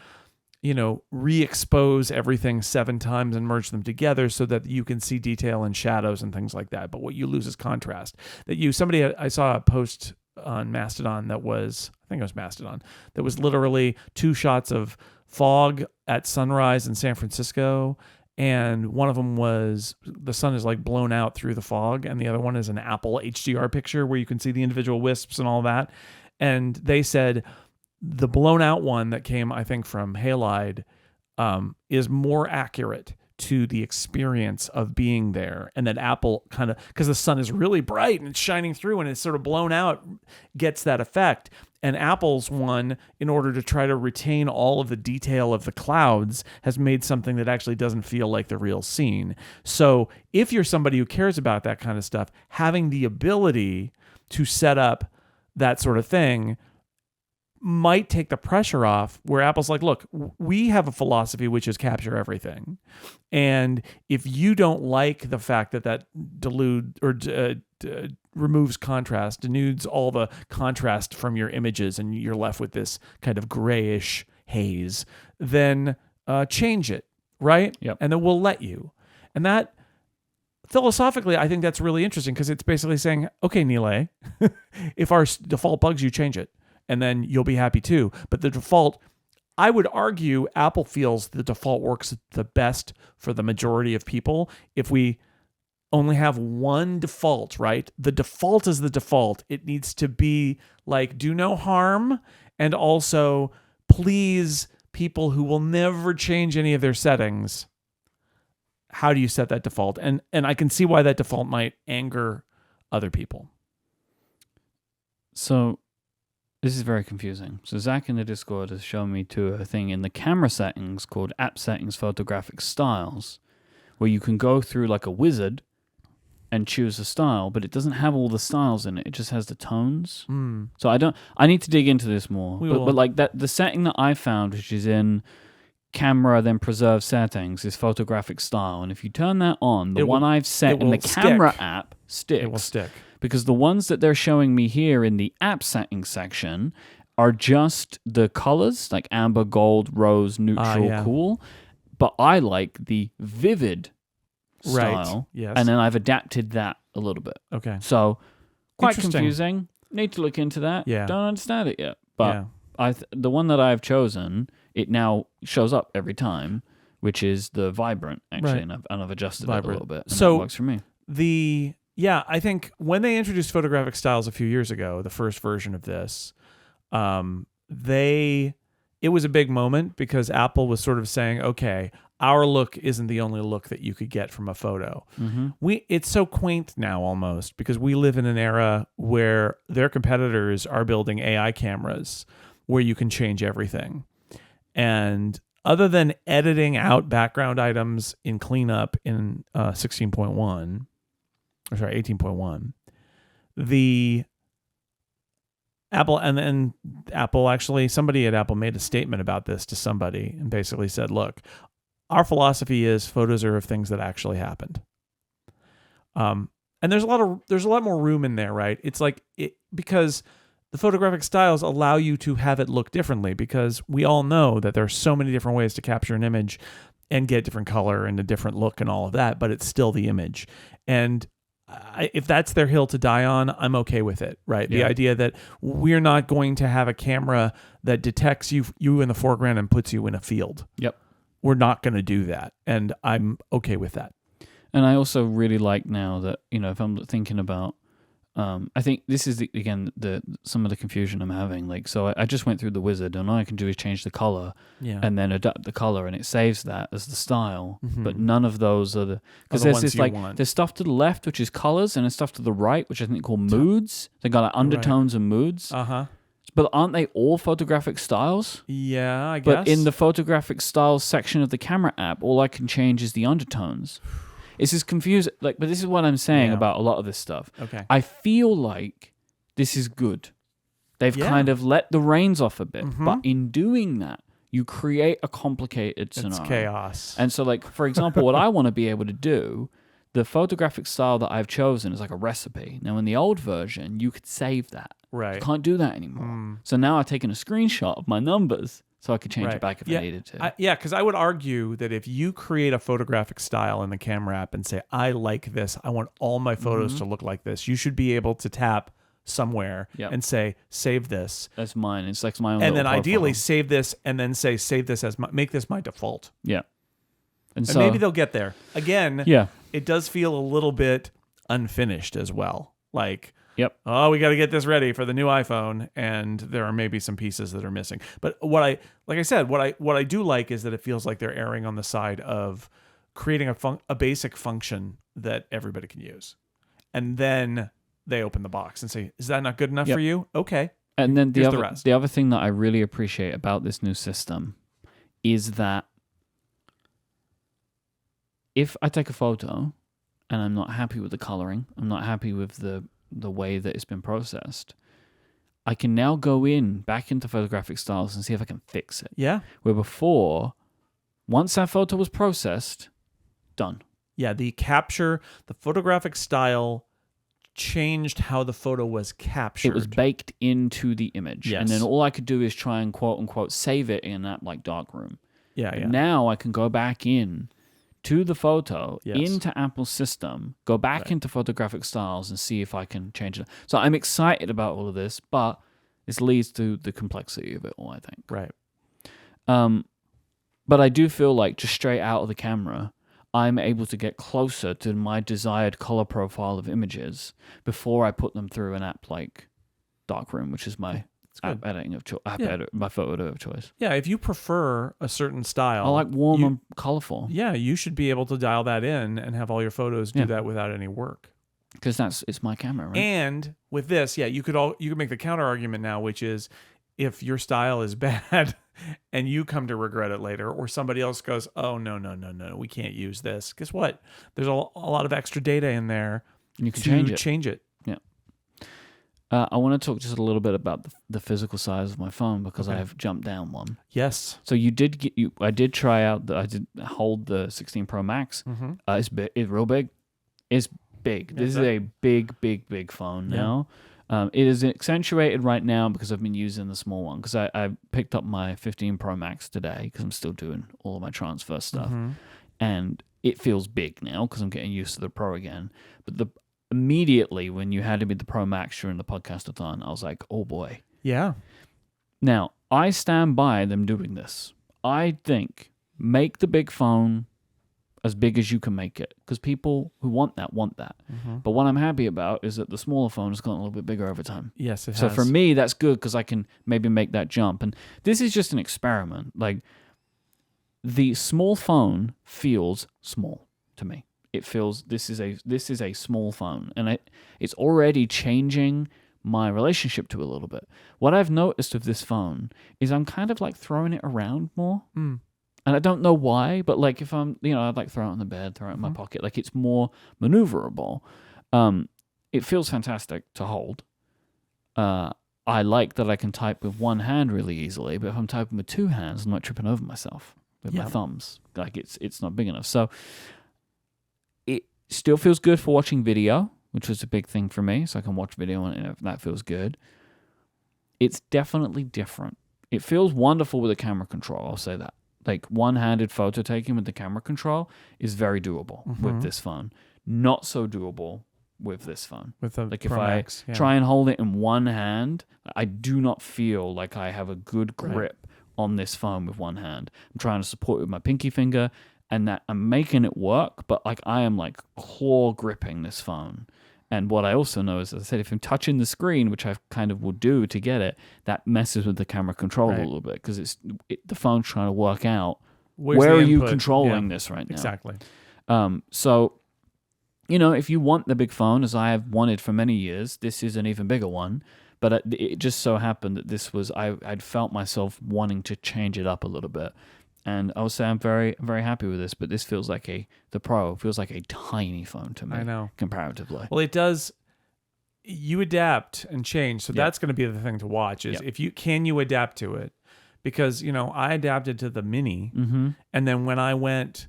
Speaker 2: re-expose everything 7 times and merge them together so that you can see detail and shadows and things like that. But what you lose is contrast. I saw a post on Mastodon I think it was Mastodon, that was literally 2 shots of fog at sunrise in San Francisco. And one of them was the sun is like blown out through the fog. And the other one is an Apple HDR picture where you can see the individual wisps and all that. And they said the blown out one that came, I think, from Halide is more accurate to the experience of being there. And that Apple kind of, because the sun is really bright and it's shining through and it's sort of blown out, gets that effect. And Apple's one, in order to try to retain all of the detail of the clouds, has made something that actually doesn't feel like the real scene. So if you're somebody who cares about that kind of stuff, having the ability to set up that sort of thing might take the pressure off, where Apple's like, look, we have a philosophy which is capture everything. And if you don't like the fact that removes contrast, denudes all the contrast from your images, and you're left with this kind of grayish haze, then change it, right?
Speaker 1: Yep.
Speaker 2: And then we'll let you. And that, philosophically, I think that's really interesting, because it's basically saying, okay, Nilay, if our default bugs you, change it, and then you'll be happy too. But the default, I would argue Apple feels the default works the best for the majority of people. If we only have one default, right? The default is the default. It needs to be like, do no harm, and also please people who will never change any of their settings. How do you set that default? And I can see why that default might anger other people.
Speaker 1: So this is very confusing. So Zach in the Discord has shown me to a thing in the camera settings called App Settings Photographic Styles, where you can go through like a wizard and choose a style, but it doesn't have all the styles in it. It just has the tones. So I need to dig into this more. But like that, the setting that I found, which is in camera, then preserve settings, is photographic style. And if you turn that on, the one I've set in the camera app sticks.
Speaker 2: It will stick.
Speaker 1: Because the ones that they're showing me here in the app settings section are just the colors, like amber, gold, rose, neutral, cool. But I like the vivid style.
Speaker 2: Right. Yes.
Speaker 1: And then I've adapted that a little bit.
Speaker 2: Okay.
Speaker 1: So quite confusing. Need to look into that.
Speaker 2: Yeah.
Speaker 1: Don't understand it yet. But the one that I've chosen, it now shows up every time, which is the vibrant, actually.
Speaker 2: Right.
Speaker 1: And I've adjusted it a little bit. And
Speaker 2: so
Speaker 1: that works for me.
Speaker 2: I think when they introduced photographic styles a few years ago, the first version of this, it was a big moment, because Apple was sort of saying, okay, our look isn't the only look that you could get from a photo. It's so quaint now almost, because we live in an era where their competitors are building AI cameras where you can change everything. And other than editing out background items in cleanup in 18.1, the Apple, and then Apple actually, somebody at Apple made a statement about this to somebody and basically said, look, our philosophy is photos are of things that actually happened. And there's a lot more room in there, right? It's like, because the photographic styles allow you to have it look differently, because we all know that there are so many different ways to capture an image and get different color and a different look and all of that, but it's still the image. And if that's their hill to die on, I'm okay with it, right? Yeah. The idea that we're not going to have a camera that detects you in the foreground and puts you in a field.
Speaker 1: Yep.
Speaker 2: We're not going to do that, and I'm okay with that.
Speaker 1: And I also really like now that, if I'm thinking about, I think this is, some of the confusion I'm having. Like, so I just went through the wizard, and all I can do is change the color and then adapt the color, and it saves that as the style. But none of those are because there's this there's stuff to the left, which is colors, and there's stuff to the right, which I think called moods. They got like undertones and moods. But aren't they all photographic styles?
Speaker 2: Yeah, I guess.
Speaker 1: But in the photographic styles section of the camera app, all I can change is the undertones. It's just confusing. But this is what I'm saying about a lot of this stuff.
Speaker 2: Okay.
Speaker 1: I feel like this is good. They've
Speaker 2: Yeah.
Speaker 1: kind of let the reins off a bit. But in doing that, you create a complicated scenario.
Speaker 2: It's chaos.
Speaker 1: And so, like, for example, what I want to be able to do, the photographic style that I've chosen is like a recipe. Now, in the old version, you could save that.
Speaker 2: Right.
Speaker 1: You can't do that anymore. So now I've taken a screenshot of my numbers so I could change it back if I needed to.
Speaker 2: Because I would argue that if you create a photographic style in the camera app and say, I like this, I want all my photos to look like this, you should be able to tap somewhere and say, save this.
Speaker 1: That's mine. It's like my own
Speaker 2: And then
Speaker 1: little
Speaker 2: ideally
Speaker 1: profile.
Speaker 2: save this and then say, save this as make this my default.
Speaker 1: Yeah. And
Speaker 2: And
Speaker 1: so
Speaker 2: maybe they'll get there. Again,
Speaker 1: yeah.
Speaker 2: it does feel a little bit unfinished as well. Like,
Speaker 1: Yep.
Speaker 2: oh, we got to get this ready for the new iPhone, and there are maybe some pieces that are missing. But what I do like is that it feels like they're erring on the side of creating a basic function that everybody can use, and then they open the box and say, "Is that not good enough for you? Okay."
Speaker 1: And then
Speaker 2: Here's the rest.
Speaker 1: the other thing that I really appreciate about this new system is that if I take a photo and I'm not happy with the coloring, I'm not happy with the way that it's been processed, I can now go back into photographic styles and see if I can fix it.
Speaker 2: Yeah.
Speaker 1: Where before, once that photo was processed, done.
Speaker 2: Yeah, the photographic style changed how the photo was captured.
Speaker 1: It was baked into the image.
Speaker 2: Yes.
Speaker 1: And then all I could do is try and quote unquote save it in an app like Darkroom.
Speaker 2: Yeah,
Speaker 1: But
Speaker 2: yeah.
Speaker 1: now I can go back in to the photo,
Speaker 2: Yes.
Speaker 1: into Apple's system, go back into photographic styles and see if I can change it. So I'm excited about all of this, but this leads to the complexity of it all, I think.
Speaker 2: Right.
Speaker 1: But I do feel like just straight out of the camera, I'm able to get closer to my desired color profile of images before I put them through an app like Darkroom, which is my app editing of choice, my photo editor of choice.
Speaker 2: Yeah, if you prefer a certain style,
Speaker 1: I like warm and colorful.
Speaker 2: Yeah, you should be able to dial that in and have all your photos do that without any work.
Speaker 1: Because it's my camera, right?
Speaker 2: And with this, you could make the counter argument now, which is if your style is bad and you come to regret it later, or somebody else goes, oh, no, we can't use this. Guess what? There's a lot of extra data in there.
Speaker 1: And you can
Speaker 2: change it.
Speaker 1: Yeah. I want to talk just a little bit about the physical size of my phone because I have jumped down one.
Speaker 2: Yes.
Speaker 1: So I did try out. I did hold the 16 Pro Max. Mm-hmm. It's big. It's real big. It's big. This is a big phone now. It is accentuated right now because I've been using the small one because I picked up my 15 Pro Max today because I'm still doing all of my transfer stuff. Mm-hmm. And it feels big now because I'm getting used to the Pro again. But immediately when you handed me the Pro Max during the podcast-a-thon, I was like, oh boy.
Speaker 2: Yeah.
Speaker 1: Now, I stand by them doing this. I think make the big phone as big as you can make it because people who want that. Mm-hmm. But what I'm happy about is that the smaller phone has gotten a little bit bigger over time.
Speaker 2: Yes, it has.
Speaker 1: So for me, that's good because I can maybe make that jump. And this is just an experiment. Like the small phone feels small to me. It feels this is a small phone, and it's already changing my relationship to it a little bit. What I've noticed of this phone is I'm kind of like throwing it around more. And I don't know why, but like if I'm, I'd like throw it on the bed, throw it in my pocket. Like it's more maneuverable. It feels fantastic to hold. I like that I can type with one hand really easily, but if I'm typing with two hands, I'm not tripping over myself with my thumbs. Like it's not big enough. So it still feels good for watching video, which was a big thing for me. So I can watch video and that feels good. It's definitely different. It feels wonderful with a camera control. I'll say that. Like one-handed photo taking with the camera control is very doable with this phone. Not so doable with this phone.
Speaker 2: With the
Speaker 1: like
Speaker 2: Pro
Speaker 1: if
Speaker 2: Max,
Speaker 1: I try and hold it in one hand, I do not feel like I have a good grip on this phone with one hand. I'm trying to support it with my pinky finger, and that I'm making it work, but like I am like claw gripping this phone. And what I also know is, as I said, if I'm touching the screen, which I kind of will do to get it, that messes with the camera control a little bit because the phone's trying to work out where are you controlling this right now.
Speaker 2: Exactly.
Speaker 1: So, if you want the big phone, as I have wanted for many years, this is an even bigger one. But it just so happened that this was, I'd felt myself wanting to change it up a little bit. And I would say I'm very, very happy with this, but this feels like the Pro feels like a tiny phone to me.
Speaker 2: I know.
Speaker 1: Comparatively.
Speaker 2: Well, it does. you adapt and change. So that's going to be the thing to watch is if you adapt to it, because, I adapted to the mini and then when I went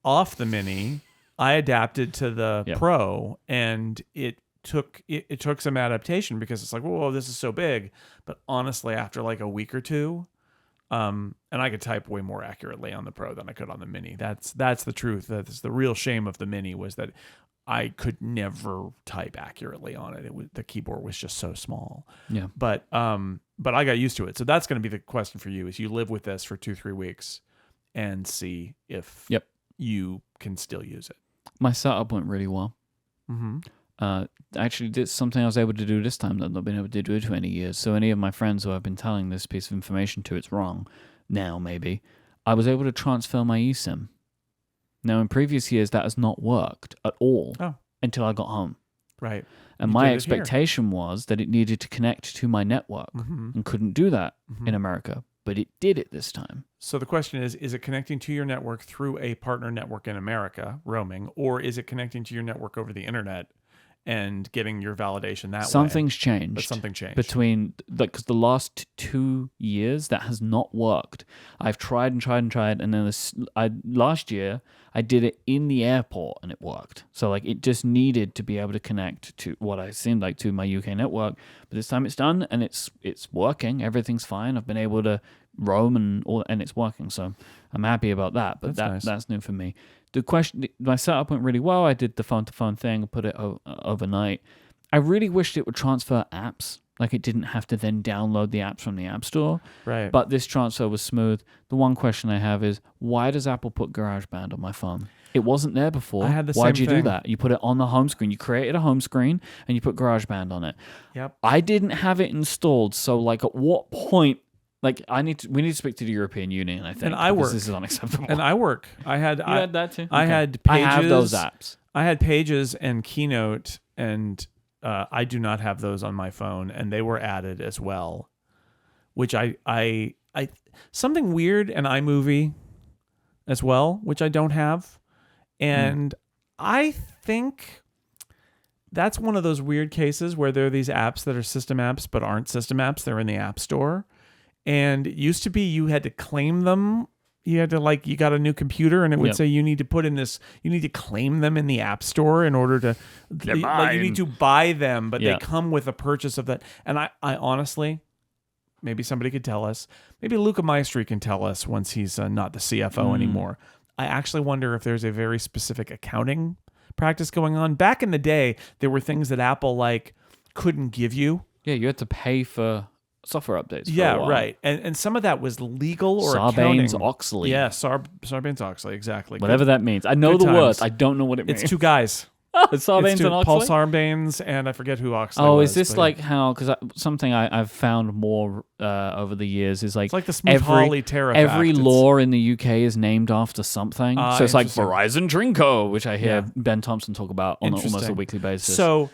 Speaker 2: off the mini, I adapted to the Pro, and it took some adaptation because it's like, whoa, this is so big. But honestly, after like a week or two, and I could type way more accurately on the Pro than I could on the Mini. That's the truth. That's the real shame of the Mini, was that I could never type accurately on it. The keyboard was just so small.
Speaker 1: Yeah.
Speaker 2: But I got used to it. So that's going to be the question for you: is you live with this for 2-3 weeks and see if you can still use it.
Speaker 1: My setup went really well. Actually did something I was able to do this time that I've not been able to do for 20 years. So any of my friends who I've been telling this piece of information to, it's wrong now, maybe, I was able to transfer my eSIM. Now, in previous years, that has not worked at all until I got home.
Speaker 2: Right.
Speaker 1: And my expectation was that it needed to connect to my network and couldn't do that in America. But it did it this time.
Speaker 2: So the question is it connecting to your network through a partner network in America, roaming, or is it connecting to your network over the internet and getting your validation that way?
Speaker 1: Something's changed.
Speaker 2: But something changed.
Speaker 1: Because the last 2 years, that has not worked. I've tried and tried and tried, and then last year, I did it in the airport, and it worked. So like it just needed to be able to connect to what I seemed like to my UK network. But this time it's done, and it's working. Everything's fine. I've been able to roam and it's working. So I'm happy about that. But that's new for me. My setup went really well. I did the phone-to-phone thing, put it overnight. I really wished it would transfer apps. Like it didn't have to then download the apps from the App Store.
Speaker 2: Right.
Speaker 1: But this transfer was smooth. The one question I have is, why does Apple put GarageBand on my phone? It wasn't there before.
Speaker 2: I had the same
Speaker 1: Why'd you
Speaker 2: thing.
Speaker 1: do that? You put it on the home screen. You created a home screen and you put GarageBand on it.
Speaker 2: Yep.
Speaker 1: I didn't have it installed. So like at what point... Like we need to speak to the European Union, I think.
Speaker 2: And I work.
Speaker 1: This is unacceptable.
Speaker 2: And I work.
Speaker 1: You had that too?
Speaker 2: I
Speaker 1: Okay.
Speaker 2: had Pages.
Speaker 1: I have those apps.
Speaker 2: I had Pages and Keynote, and I do not have those on my phone, and they were added as well. Which I something weird, and iMovie as well, which I don't have, and I think that's one of those weird cases where there are these apps that are system apps but aren't system apps. They're in the App Store. And it used to be you had to claim them. You had to you got a new computer and it would say you need to claim them in the App Store in order to, you need to buy them, but they come with a purchase of that. And I honestly, maybe somebody could tell us, maybe Luca Maestri can tell us once he's not the CFO anymore. I actually wonder if there's a very specific accounting practice going on. Back in the day, there were things that Apple couldn't give you.
Speaker 1: Yeah, you had to pay for software updates.
Speaker 2: Yeah, right. And some of that was legal or
Speaker 1: Sarbanes-Oxley.
Speaker 2: Yeah, Sarbanes-Oxley, exactly.
Speaker 1: Whatever that means. I know the words. I don't know what it means.
Speaker 2: It's two guys.
Speaker 1: It's Sarbanes and Oxley?
Speaker 2: Paul Sarbanes, and I forget who Oxley was.
Speaker 1: Oh, is this like how... Because something I've found more over the years is like...
Speaker 2: It's like the Smith-Hawley tariff
Speaker 1: Every
Speaker 2: act.
Speaker 1: law in the UK is named after something. So it's like Verizon Drinko, which I hear Ben Thompson talk about on almost a weekly basis.
Speaker 2: So...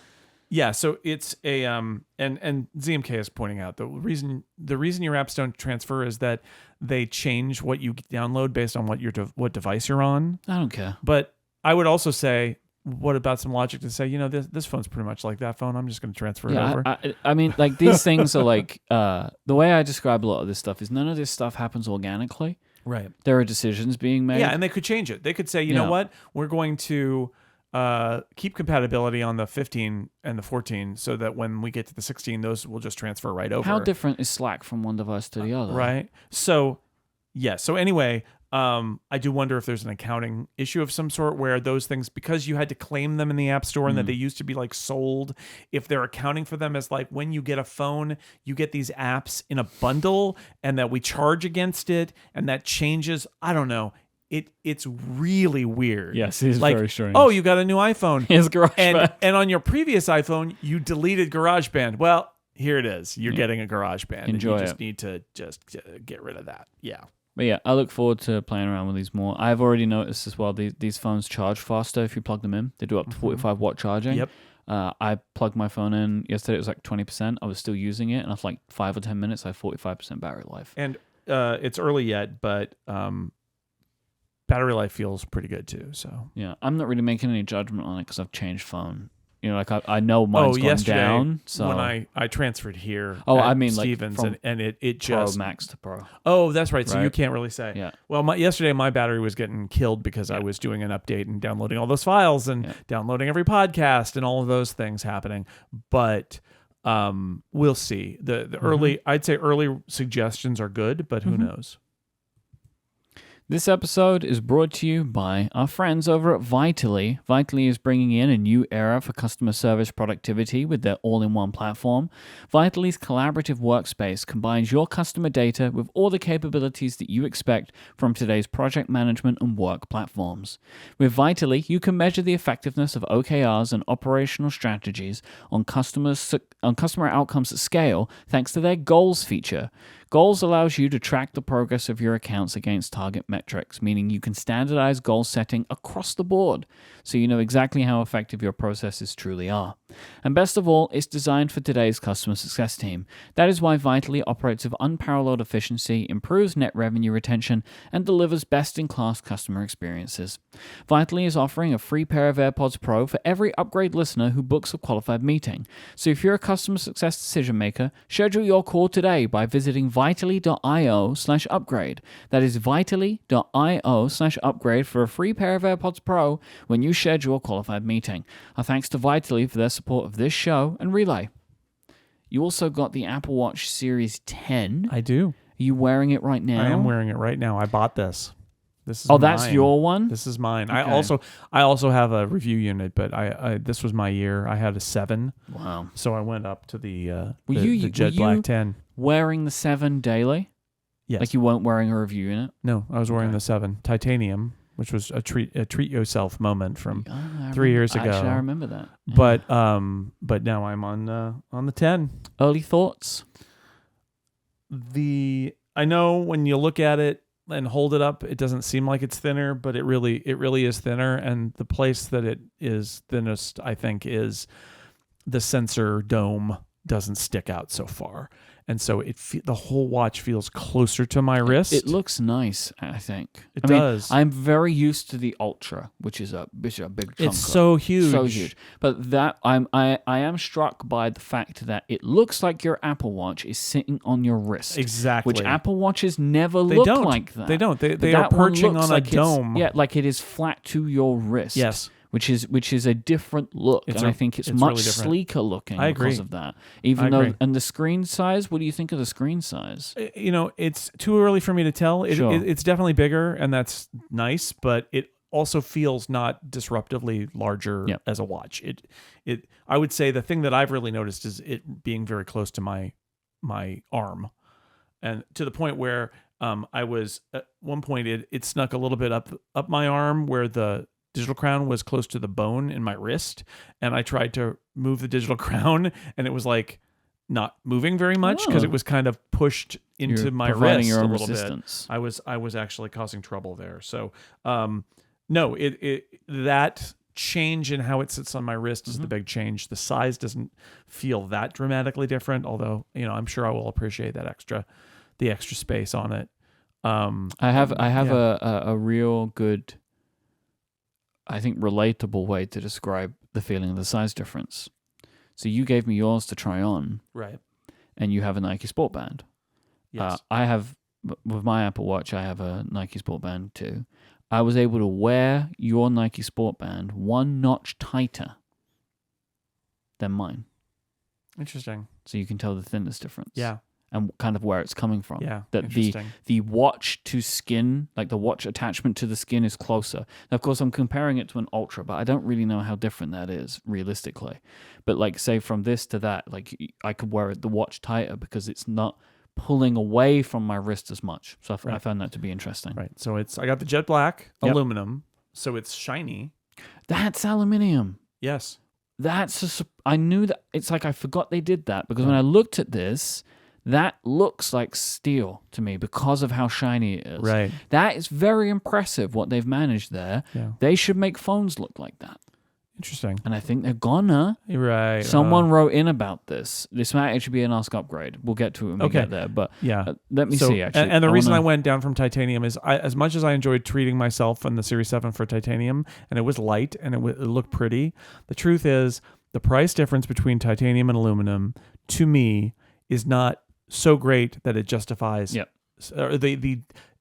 Speaker 2: Yeah, so it's a and ZMK is pointing out the reason your apps don't transfer is that they change what you download based on what device you're on.
Speaker 1: I don't care.
Speaker 2: But I would also say, what about some logic to say, this phone's pretty much like that phone. I'm just going to transfer it over.
Speaker 1: I mean, like these things are like the way I describe a lot of this stuff is none of this stuff happens organically.
Speaker 2: Right.
Speaker 1: There are decisions being made.
Speaker 2: Yeah, and they could change it. They could say, you know what, we're going to keep compatibility on the 15 and the 14 so that when we get to the 16, those will just transfer right over.
Speaker 1: How different is Slack from one device to the other?
Speaker 2: Right. So, yeah. So anyway, I do wonder if there's an accounting issue of some sort where those things, because you had to claim them in the App Store and that they used to be sold, if they're accounting for them as when you get a phone, you get these apps in a bundle and that we charge against it and that changes. I don't know. It's really weird.
Speaker 1: Yes, it's very strange.
Speaker 2: Oh, you got a new iPhone.
Speaker 1: Here's GarageBand.
Speaker 2: And on your previous iPhone, you deleted GarageBand. Well, here it is. You're getting a GarageBand.
Speaker 1: Enjoy
Speaker 2: and you just need to get rid of that. Yeah.
Speaker 1: But yeah, I look forward to playing around with these more. I've already noticed as well, these phones charge faster if you plug them in. They do up to 45 watt charging.
Speaker 2: Yep.
Speaker 1: I plugged my phone in yesterday. It was 20%. I was still using it. And after 5 or 10 minutes, I had 45% battery life.
Speaker 2: And it's early yet, but... battery life feels pretty good too. So
Speaker 1: yeah, I'm not really making any judgment on it because I've changed phone You know, like I know mine's gone
Speaker 2: yesterday
Speaker 1: down. So
Speaker 2: when I transferred here.
Speaker 1: I mean,
Speaker 2: Stevens,
Speaker 1: like
Speaker 2: and it
Speaker 1: Pro
Speaker 2: just
Speaker 1: Max to Pro.
Speaker 2: Oh, that's right. So you
Speaker 1: Right?
Speaker 2: can't really say.
Speaker 1: Yeah.
Speaker 2: Well, yesterday my battery was getting killed because I was doing an update and downloading all those files and downloading every podcast and all of those things happening. But we'll see. The early, I'd say early suggestions are good, but who knows?
Speaker 1: This episode is brought to you by our friends over at Vitally. Vitally is bringing in a new era for customer service productivity with their all-in-one platform. Vitaly's collaborative workspace combines your customer data with all the capabilities that you expect from today's project management and work platforms. With Vitally, you can measure the effectiveness of OKRs and operational strategies on customer outcomes at scale thanks to their Goals feature. Goals allows you to track the progress of your accounts against target metrics, meaning you can standardize goal setting across the board so you know exactly how effective your processes truly are. And best of all, it's designed for today's customer success team. That is why Vitally operates with unparalleled efficiency, improves net revenue retention, and delivers best-in-class customer experiences. Vitally is offering a free pair of AirPods Pro for every upgrade listener who books a qualified meeting. So if you're a customer success decision maker, schedule your call today by visiting vitally.io/upgrade. That is vitally.io/upgrade for a free pair of AirPods Pro when you schedule a qualified meeting. Our thanks to Vitally for their support of this show and Relay. You also got the Apple Watch Series 10.
Speaker 2: I do.
Speaker 1: Are you wearing it right now?
Speaker 2: I am wearing it right now. I bought this. This is mine.
Speaker 1: That's your one?
Speaker 2: This is mine.
Speaker 1: Okay.
Speaker 2: I also have a review unit, but I this was my year. I had a 7.
Speaker 1: Wow.
Speaker 2: So I went up to the
Speaker 1: you
Speaker 2: Jet Black 10.
Speaker 1: Wearing the 7 daily?
Speaker 2: Yes.
Speaker 1: Like you weren't wearing a review unit?
Speaker 2: No, I was wearing the 7 titanium, which was a treat yourself moment from 3 years ago.
Speaker 1: Actually, I remember that.
Speaker 2: But now I'm on the 10.
Speaker 1: Early thoughts?
Speaker 2: I know when you look at it and hold it up, it doesn't seem like it's thinner, but it really is thinner. And the place that it is thinnest, I think, is the sensor dome doesn't stick out so far. And so the whole watch feels closer to my wrist.
Speaker 1: It looks nice, I think.
Speaker 2: It does.
Speaker 1: I'm very used to the Ultra, which is a big chunk.
Speaker 2: It's so huge.
Speaker 1: So huge. But that I am struck by the fact that it looks like your Apple Watch is sitting on your wrist.
Speaker 2: Exactly.
Speaker 1: Which Apple Watches never look like that.
Speaker 2: They don't. They are perching on a dome.
Speaker 1: Yeah, like it is flat to your wrist.
Speaker 2: Yes.
Speaker 1: Which is a different look, and I think it's much
Speaker 2: really
Speaker 1: sleeker looking
Speaker 2: I agree.
Speaker 1: because of that. Even though, and the screen size. What do you think of the screen size?
Speaker 2: It's too early for me to tell. It's definitely bigger, and that's nice. But it also feels not disruptively larger as a watch. I would say the thing that I've really noticed is it being very close to my arm, and to the point where I was at one point it snuck a little bit up my arm where the digital crown was close to the bone in my wrist, and I tried to move the digital crown, and it was like not moving very much because it was kind of pushed into my wrist
Speaker 1: your own
Speaker 2: a little
Speaker 1: resistance.
Speaker 2: bit. I was actually causing trouble there. So no, that change in how it sits on my wrist is the big change. The size doesn't feel that dramatically different, although I'm sure I will appreciate the extra space on it.
Speaker 1: I have a real good, I think, relatable way to describe the feeling of the size difference. So you gave me yours to try on,
Speaker 2: right?
Speaker 1: And you have a Nike Sport Band.
Speaker 2: Yes.
Speaker 1: I have, with my Apple Watch, I have a Nike Sport Band too. I was able to wear your Nike Sport Band one notch tighter than mine.
Speaker 2: Interesting.
Speaker 1: So you can tell the thinness difference.
Speaker 2: Yeah.
Speaker 1: And kind of where it's coming from.
Speaker 2: Yeah,
Speaker 1: that the watch to skin, like the watch attachment to the skin, is closer. Now, of course, I'm comparing it to an Ultra, but I don't really know how different that is realistically. But like, say from this to that, like I could wear the watch tighter because it's not pulling away from my wrist as much. So I found that to be interesting.
Speaker 2: Right. So I got the jet black aluminum, so it's shiny.
Speaker 1: That's aluminium.
Speaker 2: Yes.
Speaker 1: I knew that. It's like I forgot they did that because when I looked at this, that looks like steel to me because of how shiny it is.
Speaker 2: Right.
Speaker 1: That is very impressive what they've managed there.
Speaker 2: Yeah.
Speaker 1: They should make phones look like that.
Speaker 2: Interesting.
Speaker 1: And I think they're gonna.
Speaker 2: Right.
Speaker 1: Someone wrote in about this. This might actually be an Ask Upgrade. We'll get to it when we get there. But let me see, actually.
Speaker 2: And the reason I went down from titanium is as much as I enjoyed treating myself in the Series 7 for titanium, and it was light and it looked pretty, the truth is the price difference between titanium and aluminum, to me, is not so great that it justifies.
Speaker 1: Yep.
Speaker 2: Or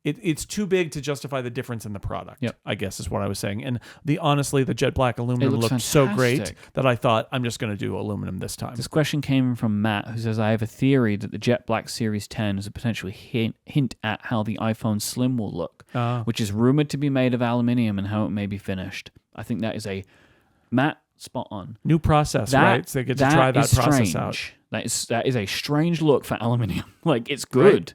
Speaker 2: it's too big to justify the difference in the product.
Speaker 1: Yep.
Speaker 2: I guess is what I was saying. And honestly, the jet black aluminum looked
Speaker 1: fantastic.
Speaker 2: so great that I thought I'm just going to do aluminum this time.
Speaker 1: This question came from Matt, who says, I have a theory that the jet black Series 10 is a potential hint at how the iPhone Slim will look, which is rumored to be made of aluminium and how it may be finished. I think that is Matt, spot on.
Speaker 2: New process, right? So they get to try that process out.
Speaker 1: That is a strange look for aluminium. Like, it's good. Right.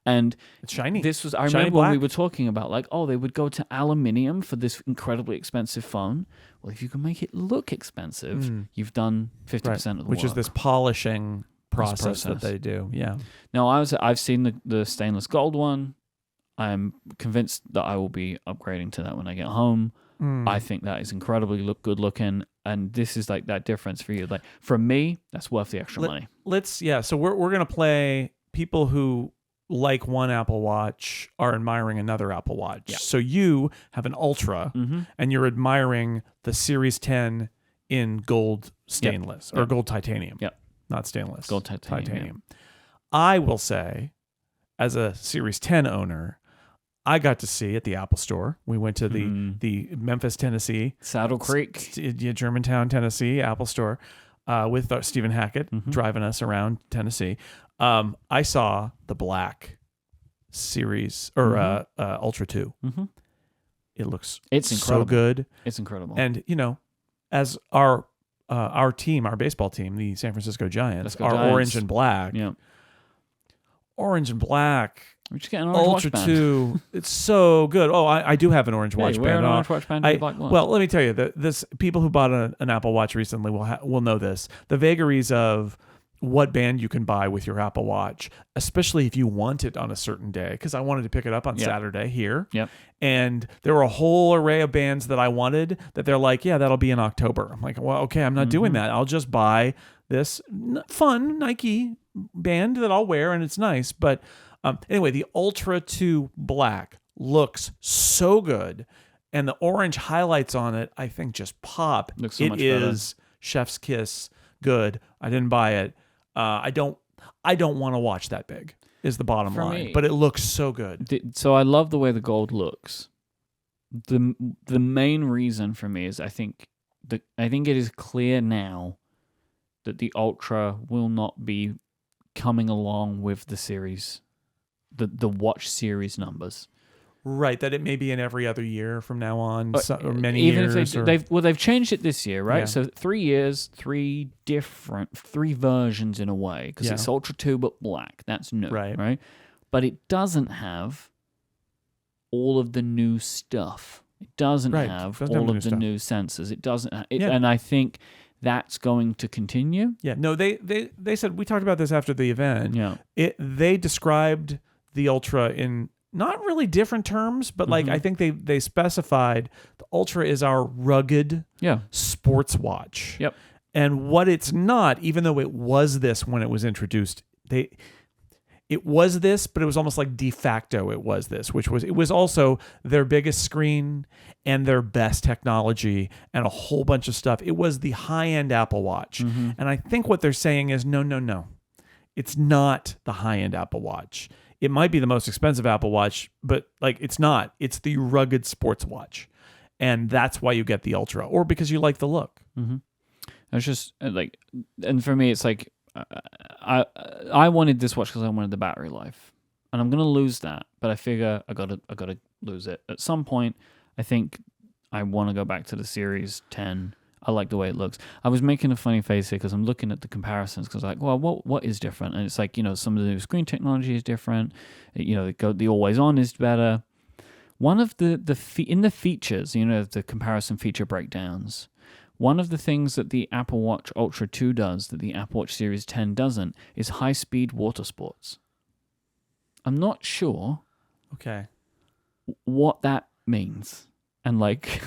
Speaker 1: And
Speaker 2: it's shiny.
Speaker 1: I remember when we were talking about they would go to aluminium for this incredibly expensive phone. Well, if you can make it look expensive, you've done 50% of the work.
Speaker 2: Which is this polishing process that they do. Yeah.
Speaker 1: Now, I've seen the stainless gold one. I'm convinced that I will be upgrading to that when I get home. I think that is incredibly good looking, and this is like that difference for you. Like, for me, that's worth the extra money.
Speaker 2: So we're gonna play people who like one Apple Watch are admiring another Apple Watch. Yeah. So you have an Ultra, and you're admiring the Series 10 in gold stainless or gold titanium.
Speaker 1: Yep.
Speaker 2: Not stainless.
Speaker 1: Gold titanium.
Speaker 2: I will say, as a Series 10 owner, I got to see at the Apple Store. We went to the Memphis, Tennessee,
Speaker 1: Saddle Creek,
Speaker 2: Germantown, Tennessee Apple Store with Stephen Hackett driving us around Tennessee. I saw the black series or Ultra 2. It looks so good.
Speaker 1: It's incredible.
Speaker 2: And as our team, our baseball team, the San Francisco Giants, orange and black.
Speaker 1: Yeah.
Speaker 2: Orange and black.
Speaker 1: We're just getting an orange
Speaker 2: Ultra
Speaker 1: watch band.
Speaker 2: 2. It's so good. Oh, I do have an orange watch band.
Speaker 1: An orange watch band.
Speaker 2: Well, let me tell you, this people who bought an Apple Watch recently will know this. The vagaries of what band you can buy with your Apple Watch, especially if you want it on a certain day. Because I wanted to pick it up on Saturday here.
Speaker 1: Yep.
Speaker 2: And there were a whole array of bands that I wanted that they're like, yeah, that'll be in October. I'm like, well, okay, I'm not doing that. I'll just buy this fun Nike band that I'll wear and it's nice. But anyway, the Ultra 2 Black looks so good. And the orange highlights on it, I think, just pop.
Speaker 1: Looks so much better.
Speaker 2: It is chef's kiss good. I didn't buy it. I don't want to watch that big is the bottom line, but it looks so good.
Speaker 1: So I love the way the gold looks. The main reason for me is I think it is clear now that the Ultra will not be coming along with the series, the watch series numbers.
Speaker 2: Right, that it may be in every other year from now on, or many
Speaker 1: even
Speaker 2: years.
Speaker 1: If they've changed it this year, right? Yeah. So 3 years, three versions in a way, because it's Ultra 2 but black. That's new, right? But it doesn't have all of the new stuff. It doesn't have all of the new sensors. It doesn't, and I think that's going to continue.
Speaker 2: Yeah, no, they said, we talked about this after the event.
Speaker 1: Yeah,
Speaker 2: they described the Ultra in not really different terms, but like I think they specified the Ultra is our rugged sports watch.
Speaker 1: Yep.
Speaker 2: And what it's not, even though it was this when it was introduced, it was this, but it was almost like de facto it was this, it was also their biggest screen and their best technology and a whole bunch of stuff. It was the high-end Apple Watch. And I think what they're saying is no. It's not the high-end Apple Watch. It might be the most expensive Apple Watch, but like it's not. It's the rugged sports watch. And that's why you get the Ultra, or because you like the look.
Speaker 1: It's just like, and for me, it's like, I wanted this watch because I wanted the battery life, and I'm gonna lose that. But I figure I gotta lose it at some point. I think I want to go back to the Series 10. I like the way it looks. I was making a funny face here because I'm looking at the comparisons because like, well, what is different? And it's like, some of the new screen technology is different. The always on is better. One of in the features, the comparison feature breakdowns. One of the things that the Apple Watch Ultra 2 does that the Apple Watch Series 10 doesn't is high-speed water sports. I'm not sure what that means. And like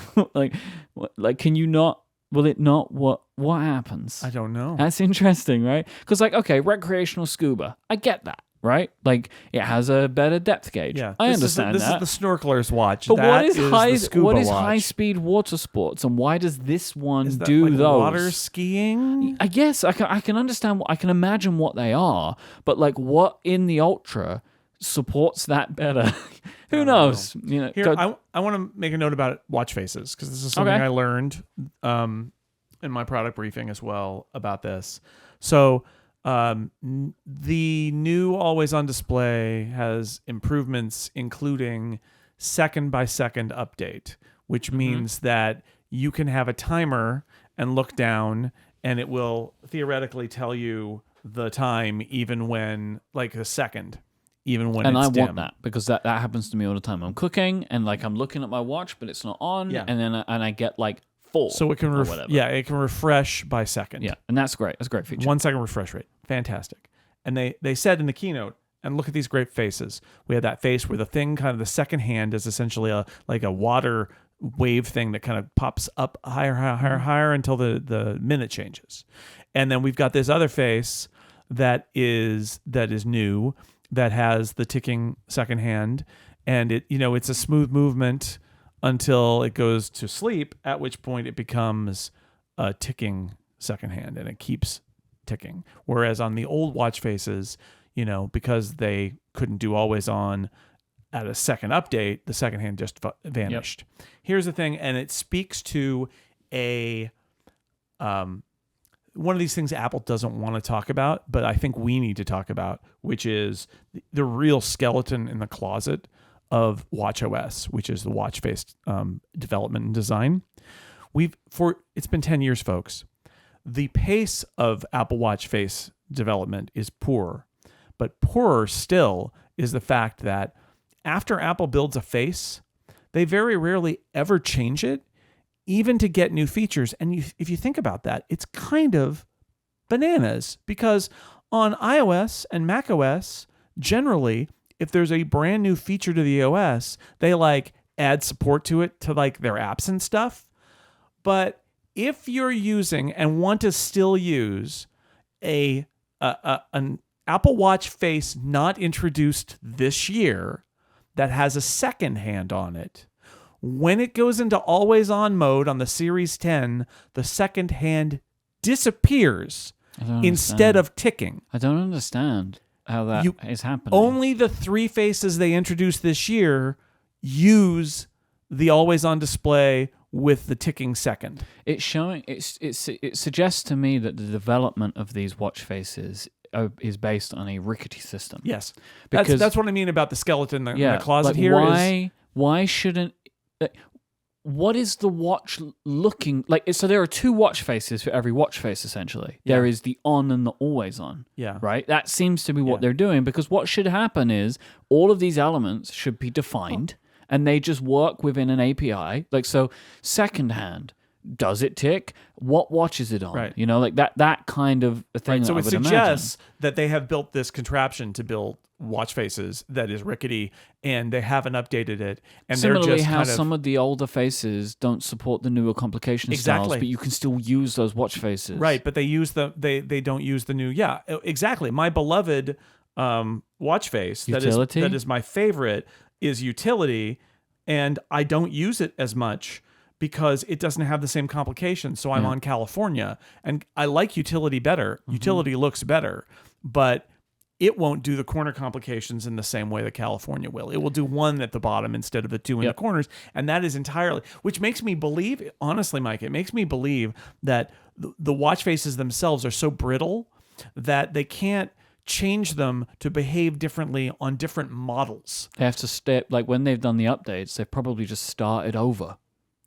Speaker 1: can you not, will it not, what happens?
Speaker 2: I don't know.
Speaker 1: That's interesting, right? Because recreational scuba, I get that, right? Like it has a better depth gauge.
Speaker 2: Yeah,
Speaker 1: I
Speaker 2: this
Speaker 1: understand
Speaker 2: is
Speaker 1: that.
Speaker 2: the snorkeler's watch.
Speaker 1: But
Speaker 2: That is the scuba watch.
Speaker 1: high speed water sports, and why does this one
Speaker 2: Is that
Speaker 1: do
Speaker 2: like
Speaker 1: those?
Speaker 2: water skiing?
Speaker 1: I guess I can understand. I can imagine what they are, but like what in the Ultra supports that better? Who knows? You know,
Speaker 2: Here, I want to make a note about watch faces because this is something I learned in my product briefing as well about this. So the new always on display has improvements, including second by second update, which means that you can have a timer and look down, and it will theoretically tell you the time even when like a second. Even when
Speaker 1: and
Speaker 2: it's
Speaker 1: I
Speaker 2: dim.
Speaker 1: want that because that happens to me all the time. I'm cooking and like I'm looking at my watch, but it's not on.
Speaker 2: Yeah.
Speaker 1: And then I get like 4.
Speaker 2: So it can it can refresh by second.
Speaker 1: Yeah, and that's great. That's a great feature.
Speaker 2: 1 second refresh rate. Fantastic. And they said in the keynote, and look at these great faces. We had that face where the thing kind of the second hand is essentially a water wave thing that kind of pops up higher until the minute changes. And then we've got this other face that is new, that has the ticking second hand, and it's a smooth movement until it goes to sleep, at which point it becomes a ticking second hand and it keeps ticking. Whereas on the old watch faces, because they couldn't do always on at a second update, the second hand just vanished. Yep. Here's the thing, and it speaks to a one of these things Apple doesn't want to talk about, but I think we need to talk about, which is the real skeleton in the closet of watchOS, which is the watch face development and design. It's been 10 years, folks. The pace of Apple Watch face development is poor, but poorer still is the fact that after Apple builds a face, they very rarely ever change it, even to get new features. And if you think about that, it's kind of bananas, because on iOS and macOS, generally, if there's a brand new feature to the OS, they like add support to it to like their apps and stuff. But if you're using and want to still use an Apple Watch face not introduced this year that has a second hand on it, when it goes into always on mode on the Series 10, the second hand disappears instead of ticking.
Speaker 1: I don't understand how that is happening.
Speaker 2: Only the 3 faces they introduced this year use the always on display with the ticking second.
Speaker 1: It's showing. It suggests to me that the development of these watch faces is based on a rickety system.
Speaker 2: Yes, because that's what I mean about the skeleton in the closet
Speaker 1: like
Speaker 2: here.
Speaker 1: Why shouldn't? What is the watch looking like? So there are 2 watch faces for every watch face, essentially. Yeah. There is the on and the always on.
Speaker 2: Yeah.
Speaker 1: Right? That seems to be what they're doing, because what should happen is all of these elements should be defined and they just work within an API. Like, so second hand, does it tick? What watch is it on?
Speaker 2: Right.
Speaker 1: Like that kind of a thing.
Speaker 2: Right. So
Speaker 1: I
Speaker 2: it
Speaker 1: would
Speaker 2: suggests
Speaker 1: imagine
Speaker 2: that they have built this contraption to build watch faces that is rickety, and they haven't updated it. And
Speaker 1: similarly,
Speaker 2: they're just
Speaker 1: how some of the older faces don't support the newer complication styles, but you can still use those watch faces.
Speaker 2: Right, but they don't use the new. Yeah, exactly. My beloved watch face that is my favorite is Utility, and I don't use it as much because it doesn't have the same complications. So I'm on California, and I like Utility better. Mm-hmm. Utility looks better, but it won't do the corner complications in the same way that California will. It will do 1 at the bottom instead of the 2 in the corners. And that is entirely, which makes me believe, honestly, Myke, it makes me believe that the watch faces themselves are so brittle that they can't change them to behave differently on different models.
Speaker 1: They have to step, like when they've done the updates, they've probably just started over.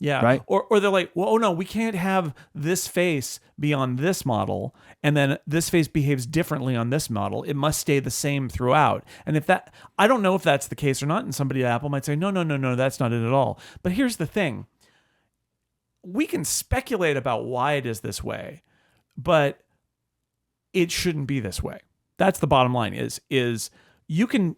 Speaker 2: Yeah.
Speaker 1: Right.
Speaker 2: Or they're like, well, oh no, we can't have this face be on this model, and then this face behaves differently on this model. It must stay the same throughout. And I don't know if that's the case or not. And somebody at Apple might say, no, that's not it at all. But here's the thing. We can speculate about why it is this way, but it shouldn't be this way. That's the bottom line is you can.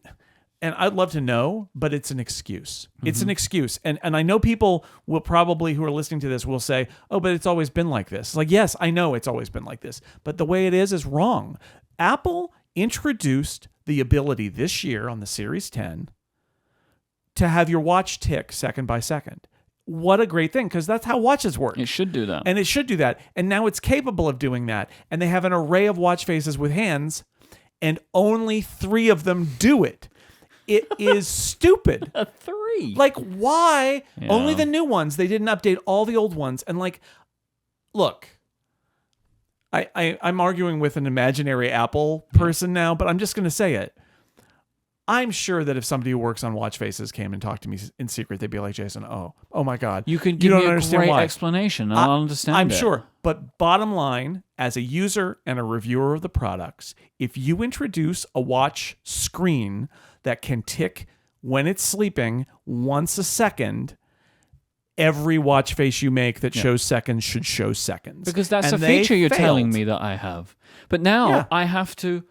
Speaker 2: And I'd love to know, but it's an excuse. Mm-hmm. It's an excuse. And I know people will probably, who are listening to this, will say, oh, but it's always been like this. It's like, yes, I know it's always been like this. But the way it is wrong. Apple introduced the ability this year on the Series 10 to have your watch tick second by second. What a great thing, because that's how watches work.
Speaker 1: It should do that.
Speaker 2: And it should do that. And now it's capable of doing that. And they have an array of watch faces with hands, and only 3 of them do it. It is stupid.
Speaker 1: 3.
Speaker 2: Like, why?
Speaker 1: Yeah.
Speaker 2: Only the new ones. They didn't update all the old ones. And like, look, I'm arguing with an imaginary Apple person now, but I'm just going to say it. I'm sure that if somebody who works on watch faces came and talked to me in secret, they'd be like, Jason, oh my God.
Speaker 1: You can give me a great explanation. I'll understand
Speaker 2: I'm sure. But bottom line, as a user and a reviewer of the products, if you introduce a watch screen that can tick when it's sleeping once a second, every watch face you make that shows seconds should show seconds.
Speaker 1: Because that's a feature you're telling me that I have. But now I have to...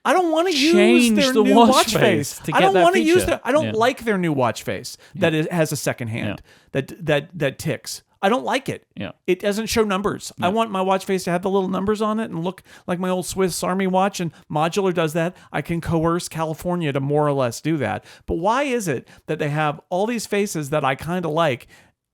Speaker 2: I don't want to use their new watch face.
Speaker 1: I don't want to use
Speaker 2: I don't like their new watch face that it has a second hand that ticks. I don't like it.
Speaker 1: Yeah.
Speaker 2: It doesn't show numbers. I want my watch face to have the little numbers on it and look like my old Swiss Army watch, and Modular does that. I can coerce California to more or less do that. But why is it that they have all these faces that I kind of like,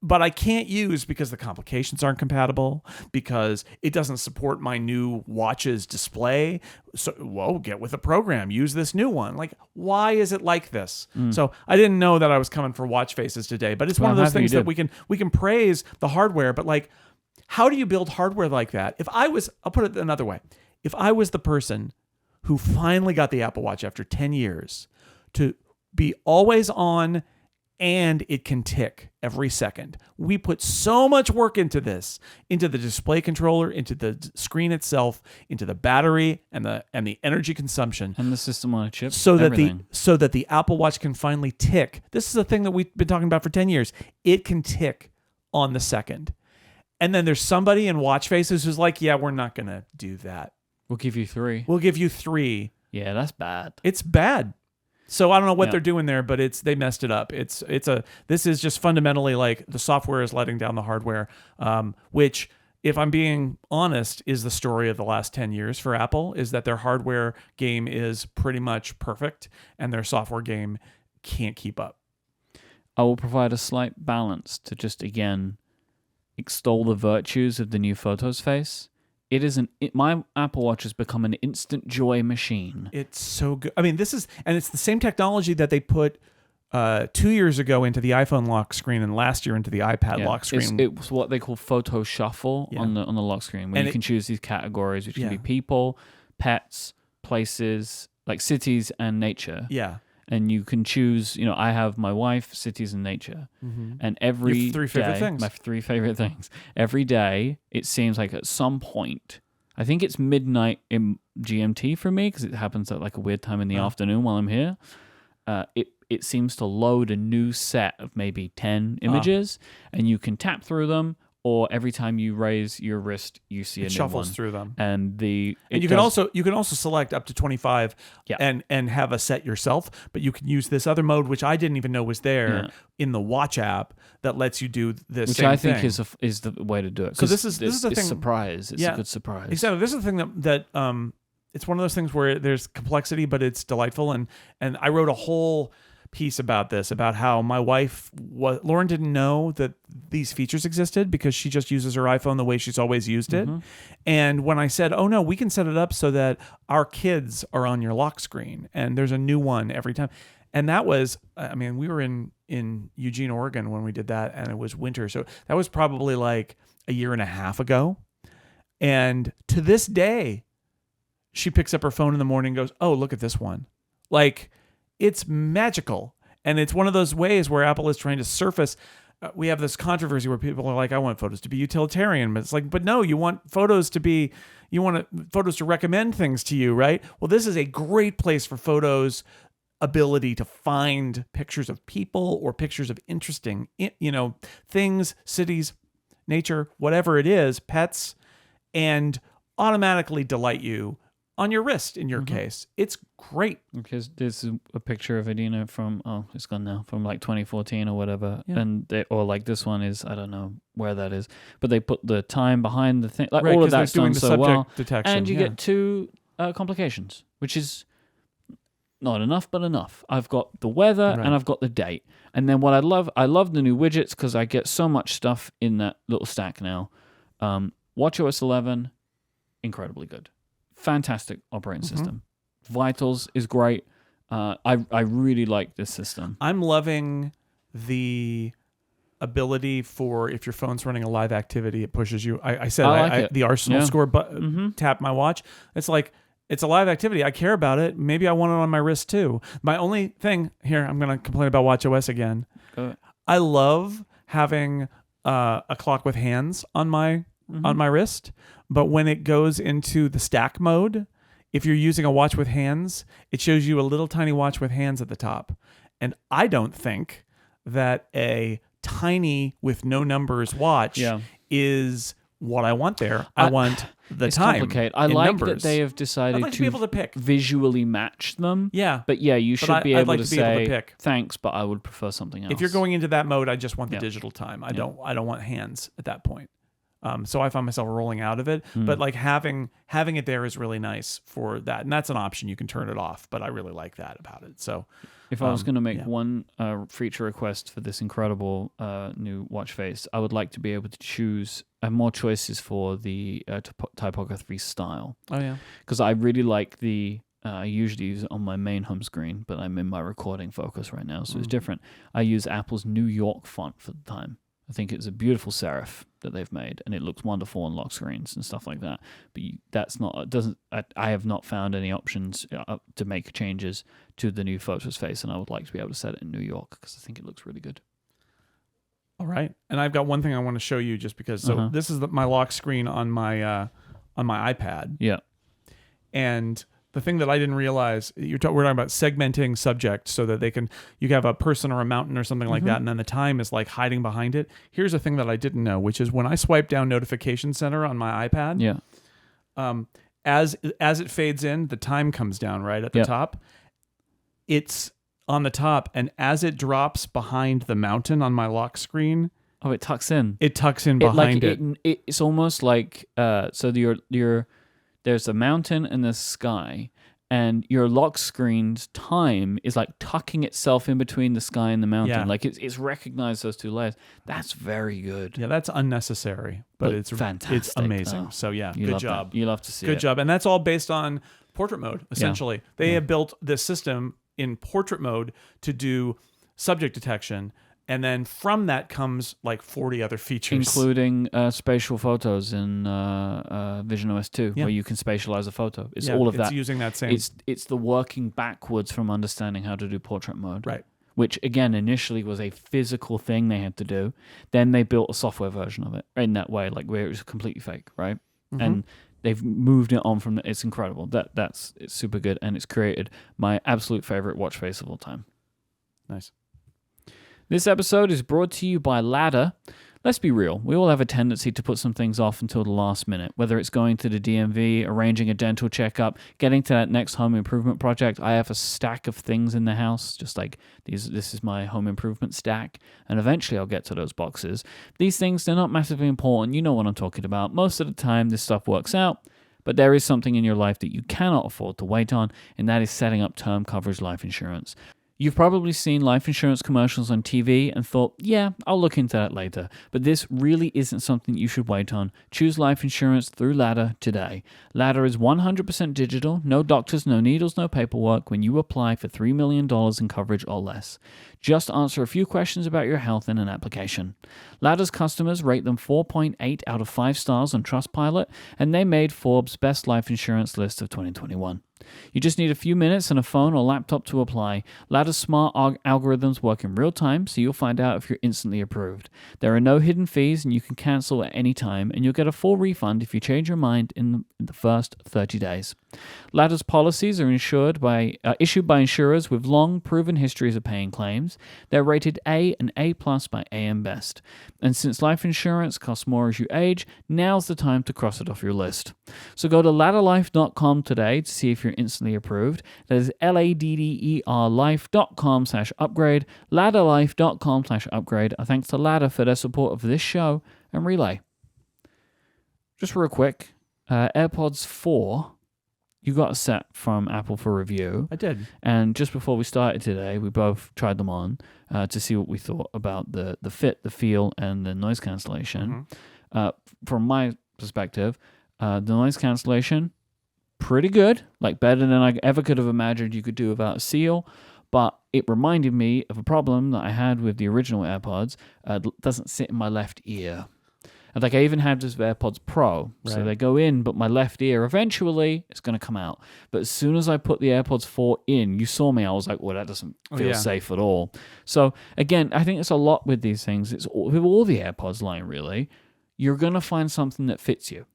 Speaker 2: but I can't use because the complications aren't compatible, because it doesn't support my new watch's display? So, get with the program. Use this new one. Like, why is it like this? So I didn't know that I was coming for watch faces today, but it's one of those things that we can praise the hardware, but like, how do you build hardware like that? I'll put it another way. If I was the person who finally got the Apple Watch after 10 years to be always on and it can tick every second. We put so much work into this, into the display controller, into the screen itself, into the battery and the energy consumption,
Speaker 1: and the system on a chip,
Speaker 2: so that the Apple Watch can finally tick. This is a thing that we've been talking about for 10 years. It can tick on the second. And then there's somebody in watch faces who's like, yeah, we're not going to do that.
Speaker 1: We'll give you 3.
Speaker 2: We'll give you 3.
Speaker 1: Yeah, that's bad.
Speaker 2: It's bad. So I don't know what they're doing there, but they messed it up. This is just fundamentally like the software is letting down the hardware, which, if I'm being honest, is the story of the last 10 years for Apple, is that their hardware game is pretty much perfect and their software game can't keep up.
Speaker 1: I will provide a slight balance to just, again, extol the virtues of the new Photos face. My Apple Watch has become an instant joy machine.
Speaker 2: It's so good. I mean, it's the same technology that they put 2 years ago into the iPhone lock screen and last year into the iPad lock screen.
Speaker 1: It was what they call Photo Shuffle on the lock screen, where you can choose these categories, which can be people, pets, places, like cities and nature.
Speaker 2: Yeah.
Speaker 1: And you can choose, I have my wife, cities, and nature. Mm-hmm. And every
Speaker 2: Your 3 favorite things.
Speaker 1: My 3 favorite things. Every day, it seems like at some point, I think it's midnight in GMT for me, because it happens at like a weird time in the afternoon while I'm here. It seems to load a new set of maybe 10 images, and you can tap through them, or every time you raise your wrist, you see a new one. It
Speaker 2: shuffles through them.
Speaker 1: And
Speaker 2: you can also select up to 25 and have a set yourself, but you can use this other mode, which I didn't even know was there in the Watch app, that lets you do this, which I think
Speaker 1: is the way to do it.
Speaker 2: So this is the thing.
Speaker 1: Surprise. It's a good surprise.
Speaker 2: Exactly. This is the thing that it's one of those things where there's complexity, but it's delightful. And I wrote a whole piece about this, about how my wife Lauren didn't know that these features existed because she just uses her iPhone the way she's always used it. And when I said, oh no, we can set it up so that our kids are on your lock screen and there's a new one every time. And that was, we were in Eugene, Oregon when we did that, and it was winter. So that was probably like a year and a half ago. And to this day, she picks up her phone in the morning and goes, oh, look at this one. Like, it's magical. And it's one of those ways where Apple is trying to surface. We have this controversy where people are like, I want photos to be utilitarian. But it's like, but no, you want photos to recommend things to you, right? Well, this is a great place for photos ability to find pictures of people or pictures of interesting, things, cities, nature, whatever it is, pets, and automatically delight you on your wrist, in your case. It's great.
Speaker 1: Because this is a picture of it, from, it's gone now, from like 2014 or whatever. Yeah. And or like this one is, I don't know where that is, but they put the time behind the thing. Like all of that's done so well.
Speaker 2: Detection,
Speaker 1: and you get 2 complications, which is not enough, but enough. I've got the weather and I've got the date. And then what I love the new widgets because I get so much stuff in that little stack now. WatchOS 11, incredibly good. Fantastic operating system. Vitals is great. I really like this system.
Speaker 2: I'm loving the ability for if your phone's running a live activity, it pushes you. I said the Arsenal score, but tap my watch. It's like, it's a live activity. I care about it. Maybe I want it on my wrist too. My only thing here, I'm going to complain about WatchOS again. I love having a clock with hands on my wrist, but when it goes into the stack mode, if you're using a watch with hands, it shows you a little tiny watch with hands at the top. And I don't think that a tiny with no numbers watch is what I want there. I want the
Speaker 1: it's
Speaker 2: time.
Speaker 1: Complicated. I like that they have decided
Speaker 2: to be able to pick.
Speaker 1: Visually match them.
Speaker 2: Yeah.
Speaker 1: But yeah, you should be able to say,
Speaker 2: pick.
Speaker 1: Thanks, but I would prefer something else.
Speaker 2: If you're going into that mode, I just want the digital time. I don't want hands at that point. So I find myself rolling out of it. But like having it there is really nice for that. And that's an option. You can turn it off, but I really like that about it. So
Speaker 1: if I was going to make one feature request for this incredible new watch face, I would like to be able to choose more choices for the typography style.
Speaker 2: Oh, yeah.
Speaker 1: Because I really like I usually use it on my main home screen, but I'm in my recording focus right now, so it's different. I use Apple's New York font for the time. I think it's a beautiful serif that they've made, and it looks wonderful on lock screens and stuff like that. But I have not found any options to make changes to the new Photos face, and I would like to be able to set it in New York because I think it looks really good.
Speaker 2: All right, and I've got one thing I want to show you just because. So this is my lock screen on my iPad.
Speaker 1: Yeah,
Speaker 2: and the thing that I didn't realize, we're talking about segmenting subjects so that you can have a person or a mountain or something like that, and then the time is like hiding behind it. Here's a thing that I didn't know, which is when I swipe down Notification Center on my iPad, as it fades in, the time comes down right at the top. It's on the top, and as it drops behind the mountain on my lock screen,
Speaker 1: it tucks in.
Speaker 2: It tucks in behind it.
Speaker 1: It's almost like so there's a mountain and the sky, and your lock screen's time is like tucking itself in between the sky and the mountain.
Speaker 2: Yeah.
Speaker 1: Like it's recognized those two layers. That's very good.
Speaker 2: Yeah, that's unnecessary, but it's
Speaker 1: fantastic.
Speaker 2: It's amazing. So yeah, good job.
Speaker 1: You love to see
Speaker 2: it. Good job. And that's all based on portrait mode, essentially. Yeah. They have built this system in portrait mode to do subject detection. And then from that comes like 40 other features.
Speaker 1: Including spatial photos in visionOS 2, where you can spatialize a photo. It's all of that.
Speaker 2: It's using that same...
Speaker 1: It's the working backwards from understanding how to do portrait mode.
Speaker 2: Right.
Speaker 1: Which, again, initially was a physical thing they had to do. Then they built a software version of it in that way, like where it was completely fake, right? And they've moved it on from... It's incredible. It's super good, and it's created my absolute favorite watch face of all time.
Speaker 2: Nice.
Speaker 1: This episode is brought to you by Ladder. Let's be real, we all have a tendency to put some things off until the last minute, whether it's going to the DMV, arranging a dental checkup, getting to that next home improvement project. I have a stack of things in the house, just like this is my home improvement stack, and eventually I'll get to those boxes. These things, they're not massively important. You know what I'm talking about. Most of the time, this stuff works out, but there is something in your life that you cannot afford to wait on, and that is setting up term coverage life insurance. You've probably seen life insurance commercials on TV and thought, yeah, I'll look into that later. But this really isn't something you should wait on. Choose life insurance through Ladder today. Ladder is 100% digital, no doctors, no needles, no paperwork when you apply for $3 million in coverage or less. Just answer a few questions about your health in an application. Ladder's customers rate them 4.8 out of 5 stars on Trustpilot, and they made Forbes' Best Life Insurance list of 2021. You just need a few minutes and a phone or laptop to apply. Ladder's smart algorithms work in real time, so you'll find out if you're instantly approved. There are no hidden fees, and you can cancel at any time, and you'll get a full refund if you change your mind in the first 30 days. Ladder's policies are issued by insurers with long, proven histories of paying claims. They're rated A and A+ by AM Best. And since life insurance costs more as you age, now's the time to cross it off your list. So go to ladderlife.com today to see if you're instantly approved. That is ladderlife.com/upgrade, ladderlife.com/upgrade. Thanks to Ladder for their support of this show and Relay. Just real quick, AirPods 4 you got a set from Apple for review.
Speaker 2: I did.
Speaker 1: And just before we started today, we both tried them on to see what we thought about the fit, the feel, and the noise cancellation. From my perspective, the noise cancellation, pretty good, like better than I ever could have imagined you could do without a seal. But it reminded me of a problem that I had with the original AirPods. It doesn't sit in my left ear. And like I even have this AirPods Pro, so they go in, but my left ear eventually it's going to come out. But as soon as I put the AirPods 4 in, you saw me. I was like, well, that doesn't feel safe at all. So again, I think it's a lot with these things. It's with all the AirPods line really. You're going to find something that fits you.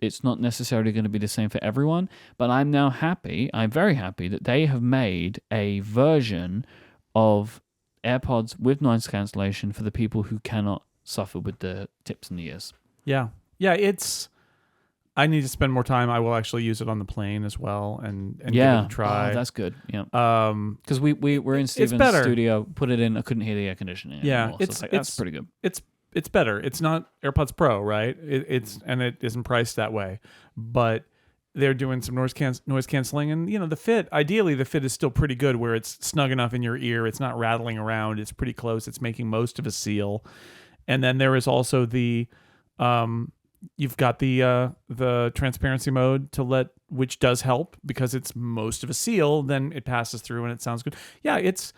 Speaker 1: It's not necessarily going to be the same for everyone, but I'm now happy. I'm very happy that they have made a version of AirPods with noise cancellation for the people who cannot suffer with the tips in the ears.
Speaker 2: Yeah. I need to spend more time. I will actually use it on the plane as well and give it a try.
Speaker 1: Oh, that's good. Yeah. Because we were in Steven's studio, put it in. I couldn't hear the air conditioning. Anymore, so that's pretty good.
Speaker 2: It's better. It's not AirPods Pro, right? It isn't priced that way, but they're doing some noise canceling, and the fit. Ideally, the fit is still pretty good, where it's snug enough in your ear. It's not rattling around. It's pretty close. It's making most of a seal. And then there is also the, you've got the transparency mode which does help because it's most of a seal. Then it passes through and it sounds good. Yeah, it's.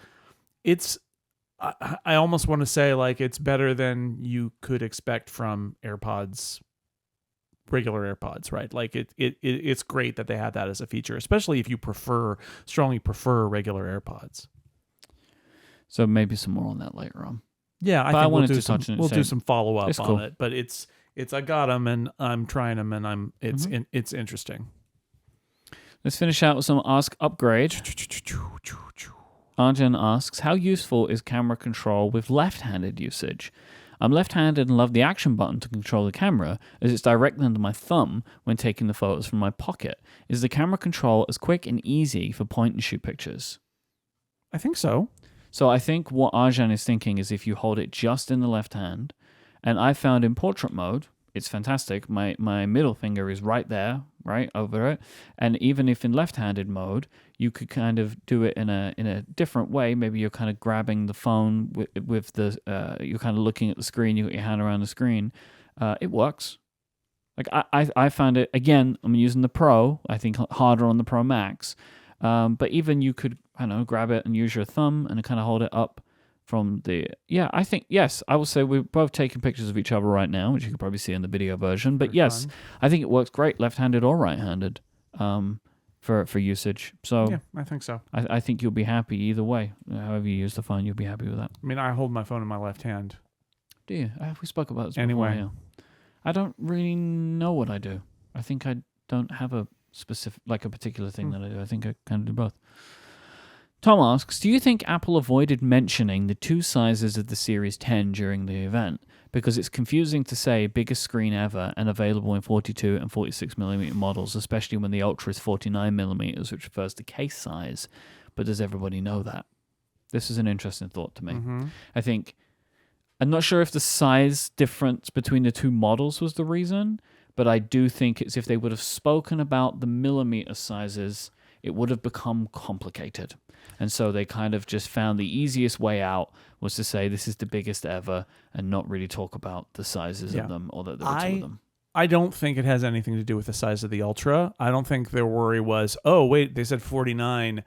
Speaker 2: I almost want to say like it's better than you could expect from AirPods, regular AirPods, right? Like it's great that they have that as a feature, especially if you strongly prefer regular AirPods. So
Speaker 1: maybe some more on that later on.
Speaker 2: Yeah, I wanted to touch on it. We'll do some follow up on it, but it's I got them and I'm trying them and it's interesting.
Speaker 1: Let's finish out with some Ask Upgrade. Arjun asks, how useful is camera control with left-handed usage? I'm left-handed and love the action button to control the camera as it's directly under my thumb when taking the photos from my pocket. Is the camera control as quick and easy for point-and-shoot pictures?
Speaker 2: I think so.
Speaker 1: So I think what Arjan is thinking is if you hold it just in the left hand, and I found in portrait mode, it's fantastic. My middle finger is right there, right over it. And even if in left-handed mode, you could kind of do it in a different way. Maybe you're kind of grabbing the phone with the you're kind of looking at the screen. You got your hand around the screen. It works. Like I found it again. I'm using the Pro. I think harder on the Pro Max. But even you could grab it and use your thumb and kind of hold it up from the... Yeah, I think, yes, I will say we're both taking pictures of each other right now, which you can probably see in the video version. But yes, I think it works great left-handed or right-handed for usage. So
Speaker 2: yeah, I think so.
Speaker 1: I think you'll be happy either way. However you use the phone, you'll be happy with that.
Speaker 2: I mean, I hold my phone in my left hand.
Speaker 1: Do you? We spoke about this
Speaker 2: anyway.
Speaker 1: Before, yeah. I don't really know what I do. I think I don't have a specific, like a particular thing that I do. I think I kind of do both. Tom asks, do you think Apple avoided mentioning the two sizes of the Series 10 during the event? Because it's confusing to say biggest screen ever and available in 42 and 46mm models, especially when the Ultra is 49mm, which refers to case size. But does everybody know that? This is an interesting thought to me.
Speaker 2: Mm-hmm.
Speaker 1: I think, I'm not sure if the size difference between the two models was the reason, but I do think it's if they would have spoken about the millimeter sizes, it would have become complicated. And so they kind of just found the easiest way out was to say this is the biggest ever and not really talk about the sizes of them or that there were two of them.
Speaker 2: I don't think it has anything to do with the size of the Ultra. I don't think their worry was, oh, wait, they said 49,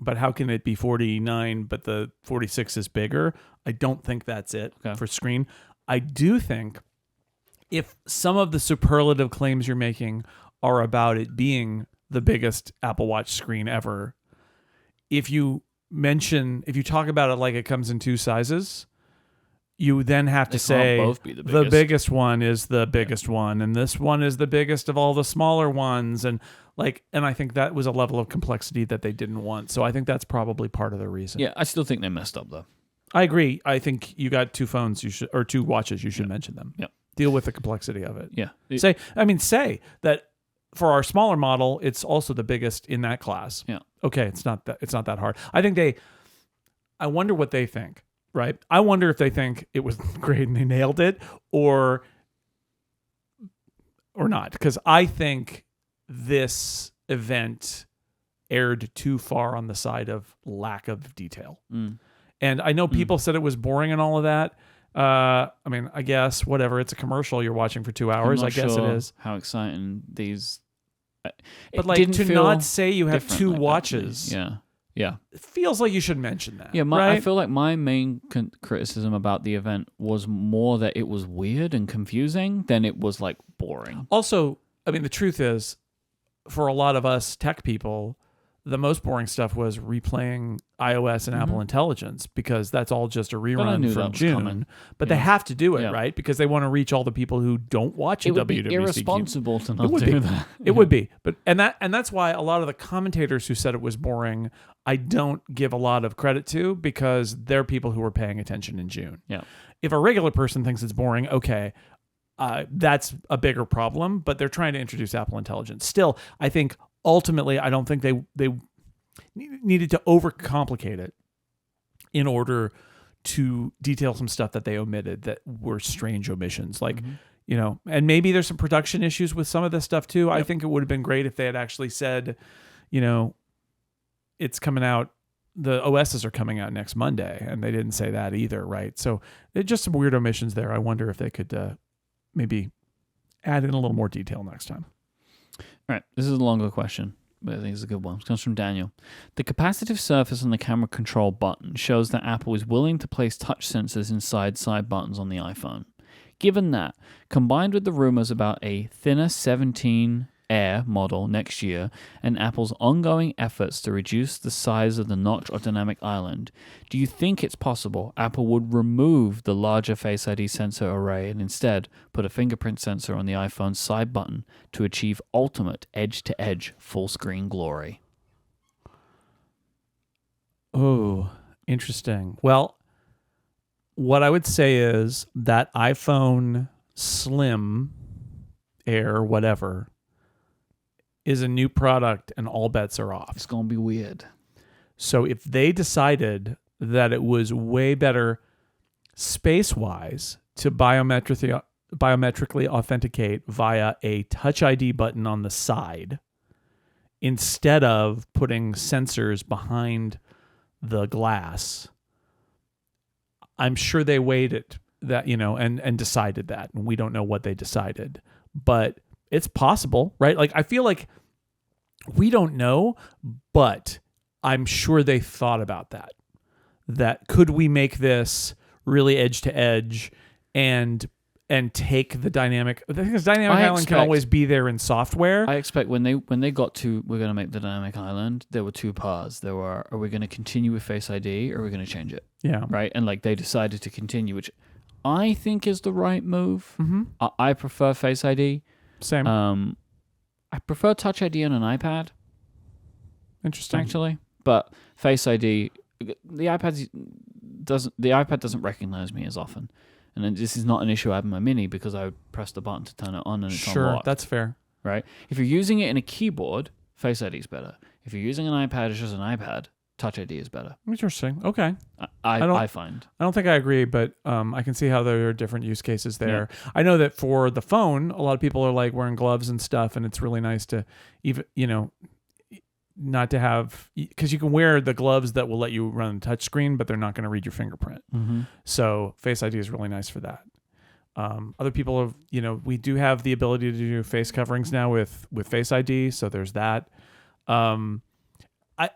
Speaker 2: but how can it be 49, but the 46 is bigger? I don't think that's it for screen. I do think if some of the superlative claims you're making are about it being the biggest Apple Watch screen ever, if you talk about it like it comes in two sizes, you then have to say
Speaker 1: both be the
Speaker 2: biggest one is the biggest one, and this one is the biggest of all the smaller ones, and I think that was a level of complexity that they didn't want. So I think that's probably part of the reason.
Speaker 1: Yeah, I still think they messed up though.
Speaker 2: I agree. I think you got two phones, two watches. You should mention them.
Speaker 1: Yeah,
Speaker 2: deal with the complexity of it.
Speaker 1: Yeah,
Speaker 2: say that. For our smaller model, it's also the biggest in that class.
Speaker 1: Yeah.
Speaker 2: Okay, it's not that hard. I wonder what they think, right? I wonder if they think it was great and they nailed it or not. Because I think this event erred too far on the side of lack of detail. And I know people said it was boring and all of that. I mean, I guess whatever. It's a commercial you're watching for 2 hours. I guess it is.
Speaker 1: How exciting these.
Speaker 2: But like to not say you have two watches.
Speaker 1: Yeah.
Speaker 2: It feels like you should mention that.
Speaker 1: Yeah,
Speaker 2: right?
Speaker 1: I feel like my main criticism about the event was more that it was weird and confusing than it was like boring.
Speaker 2: Also, I mean, the truth is, for a lot of us tech people, the most boring stuff was replaying iOS and Apple Intelligence, because that's all just a rerun from June. But they have to do it, right? Because they want to reach all the people who don't watch a WWDC.
Speaker 1: It would be irresponsible to not do that.
Speaker 2: It would be. But and that's why a lot of the commentators who said it was boring, I don't give a lot of credit to, because they're people who were paying attention in June.
Speaker 1: Yeah.
Speaker 2: If a regular person thinks it's boring, okay, that's a bigger problem, but they're trying to introduce Apple Intelligence. Still, I think ultimately, I don't think they needed to overcomplicate it in order to detail some stuff that they omitted that were strange omissions. Like, you know, and maybe there's some production issues with some of this stuff too. Yep. I think it would have been great if they had actually said, you know, it's coming out, the OSs are coming out next Monday, and they didn't say that either, right? So it's just some weird omissions there. I wonder if they could maybe add in a little more detail next time.
Speaker 1: All right, this is a longer question, but I think it's a good one. It comes from Daniel. The capacitive surface on the camera control button shows that Apple is willing to place touch sensors inside side buttons on the iPhone. Given that, combined with the rumors about a thinner 17 Air model next year and Apple's ongoing efforts to reduce the size of the notch or dynamic island, do you think it's possible Apple would remove the larger Face ID sensor array and instead put a fingerprint sensor on the iPhone's side button to achieve ultimate edge-to-edge full-screen glory?
Speaker 2: Oh, interesting. Well, what I would say is that iPhone Slim, Air, whatever, is a new product and all bets are off.
Speaker 1: It's going to be weird.
Speaker 2: So if they decided that it was way better space-wise to biometrically authenticate via a Touch ID button on the side instead of putting sensors behind the glass, I'm sure they weighed it that, you know, and decided that. And we don't know what they decided. But it's possible, right? Like, I feel like we don't know, but I'm sure they thought about that. That could we make this really edge to edge and take the dynamic, because dynamic island can always be there in software.
Speaker 1: I expect when they got to, we're going to make the dynamic island, there were two paths. There were, are we going to continue with Face ID or are we going to change it?
Speaker 2: Yeah.
Speaker 1: Right? And like they decided to continue, which I think is the right move. I prefer Face ID.
Speaker 2: Same.
Speaker 1: I prefer Touch ID on an iPad.
Speaker 2: Interesting.
Speaker 1: Actually, but Face ID, the iPad doesn't recognize me as often, and this is not an issue I have in my Mini because I would press the button to turn it on and it's unlocked. Sure,
Speaker 2: that's fair.
Speaker 1: Right? If you're using it in a keyboard, Face ID is better. If you're using an iPad, it's just an iPad. Touch ID is better.
Speaker 2: Interesting. Okay.
Speaker 1: I find.
Speaker 2: I don't think I agree, but I can see how there are different use cases there. Yeah. I know that for the phone, a lot of people are like wearing gloves and stuff, and it's really nice to even, you know, not to have, because you can wear the gloves that will let you run the touch screen, but they're not going to read your fingerprint. So Face ID is really nice for that. Other people have, you know, we do have the ability to do face coverings now with Face ID, so there's that.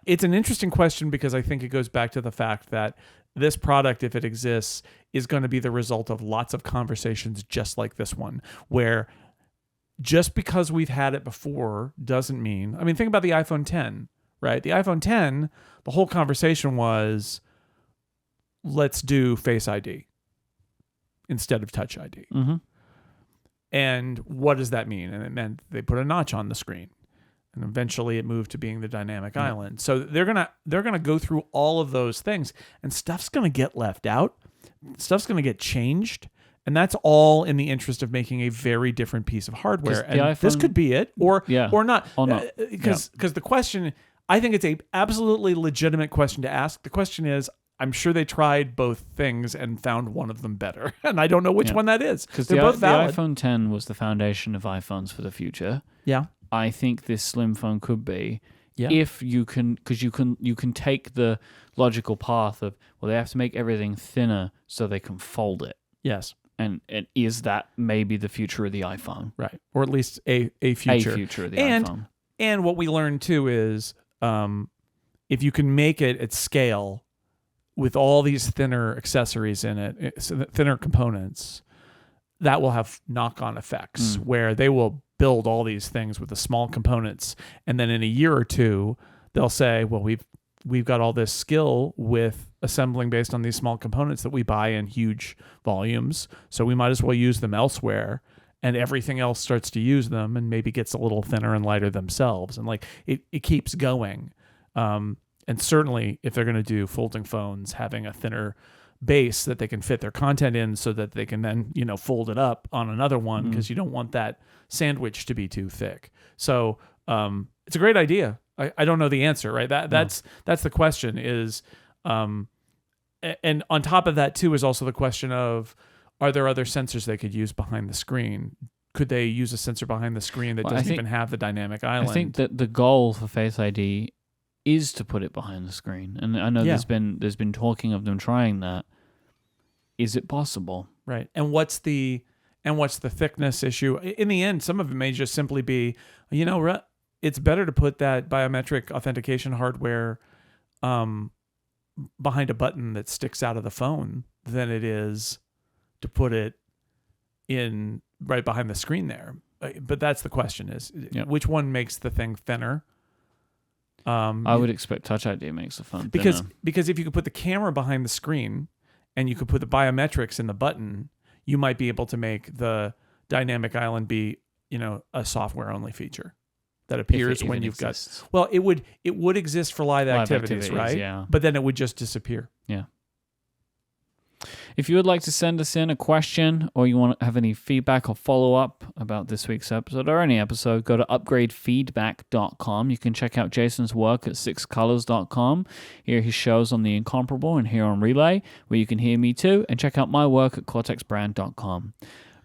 Speaker 2: It's an interesting question because I think it goes back to the fact that this product, if it exists, is going to be the result of lots of conversations just like this one, where just because we've had it before doesn't mean, I mean, think about the iPhone 10, right? The iPhone 10, the whole conversation was, let's do Face ID instead of Touch ID. And what does that mean? And it meant they put a notch on the screen. And eventually it moved to being the dynamic island. So they're gonna go through all of those things, and stuff's gonna get left out. Stuff's gonna get changed, and that's all in the interest of making a very different piece of hardware. And iPhone, this could be it, or not. Because the question, I think it's a absolutely legitimate question to ask. The question is, I'm sure they tried both things and found one of them better, and I don't know which one that is.
Speaker 1: Because
Speaker 2: they're both valid.
Speaker 1: The iPhone 10 was the foundation of iPhones for the future.
Speaker 2: Yeah.
Speaker 1: I think this slim phone could be.
Speaker 2: Yeah.
Speaker 1: If you can, because you can take the logical path of, well, they have to make everything thinner so they can fold it.
Speaker 2: Yes.
Speaker 1: And is that maybe the future of the iPhone?
Speaker 2: Right. Or at least a future.
Speaker 1: A future of the iPhone.
Speaker 2: And what we learned too is if you can make it at scale with all these thinner accessories in it, thinner components, that will have knock-on effects where they will build all these things with the small components, and then in a year or two they'll say, well, we've got all this skill with assembling based on these small components that we buy in huge volumes, so we might as well use them elsewhere, and everything else starts to use them and maybe gets a little thinner and lighter themselves, and like it keeps going. And certainly if they're going to do folding phones, having a thinner base that they can fit their content in so that they can then, fold it up on another one, because you don't want that sandwich to be too thick. So it's a great idea. I don't know the answer, right? That's the question is, and on top of that too is also the question of, are there other sensors they could use behind the screen? Could they use a sensor behind the screen that doesn't even have the dynamic island?
Speaker 1: I think that the goal for Face ID is to put it behind the screen, and I know there's been talking of them trying that. Is it possible?
Speaker 2: Right. And what's the thickness issue? In the end, some of it may just simply be, it's better to put that biometric authentication hardware behind a button that sticks out of the phone than it is to put it in right behind the screen there. But that's the question: is which one makes the thing thinner?
Speaker 1: I would expect Touch ID makes the phone thinner.
Speaker 2: Because if you could put the camera behind the screen and you could put the biometrics in the button, you might be able to make the dynamic island be, a software only feature that appears when you've got. Well, it would exist for live activities, right?
Speaker 1: Yeah.
Speaker 2: But then it would just disappear.
Speaker 1: Yeah. If you would like to send us in a question, or you want to have any feedback or follow-up about this week's episode or any episode, go to upgradefeedback.com. You can check out Jason's work at sixcolors.com, hear his shows on The Incomparable and here on Relay, where you can hear me too, and check out my work at cortexbrand.com.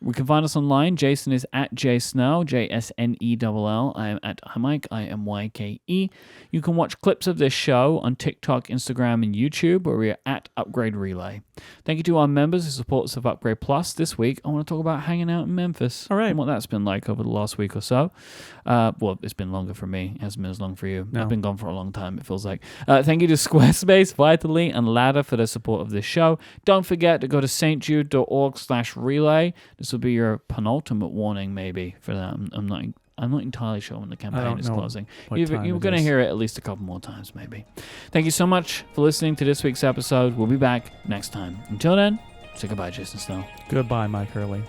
Speaker 1: We can find us online. Jason is at jsnell, JSNELL. I am at Myke, IMYKE. You can watch clips of this show on TikTok, Instagram, and YouTube, where we are at Upgrade Relay. Thank you to our members who support us of Upgrade Plus. This week, I want to talk about hanging out in Memphis.
Speaker 2: All right.
Speaker 1: And what that's been like over the last week or so. Well, it's been longer for me. It hasn't been as long for you. No. I've been gone for a long time, it feels like. Thank you to Squarespace, Vitally, and Ladder for their support of this show. Don't forget to go to stjude.org/relay. This will be your penultimate warning, maybe, for that. I'm not entirely sure when the campaign is closing. You're going to hear it at least a couple more times, maybe. Thank you so much for listening to this week's episode. We'll be back next time. Until then, say goodbye, Jason Snell.
Speaker 2: Goodbye, Myke Hurley.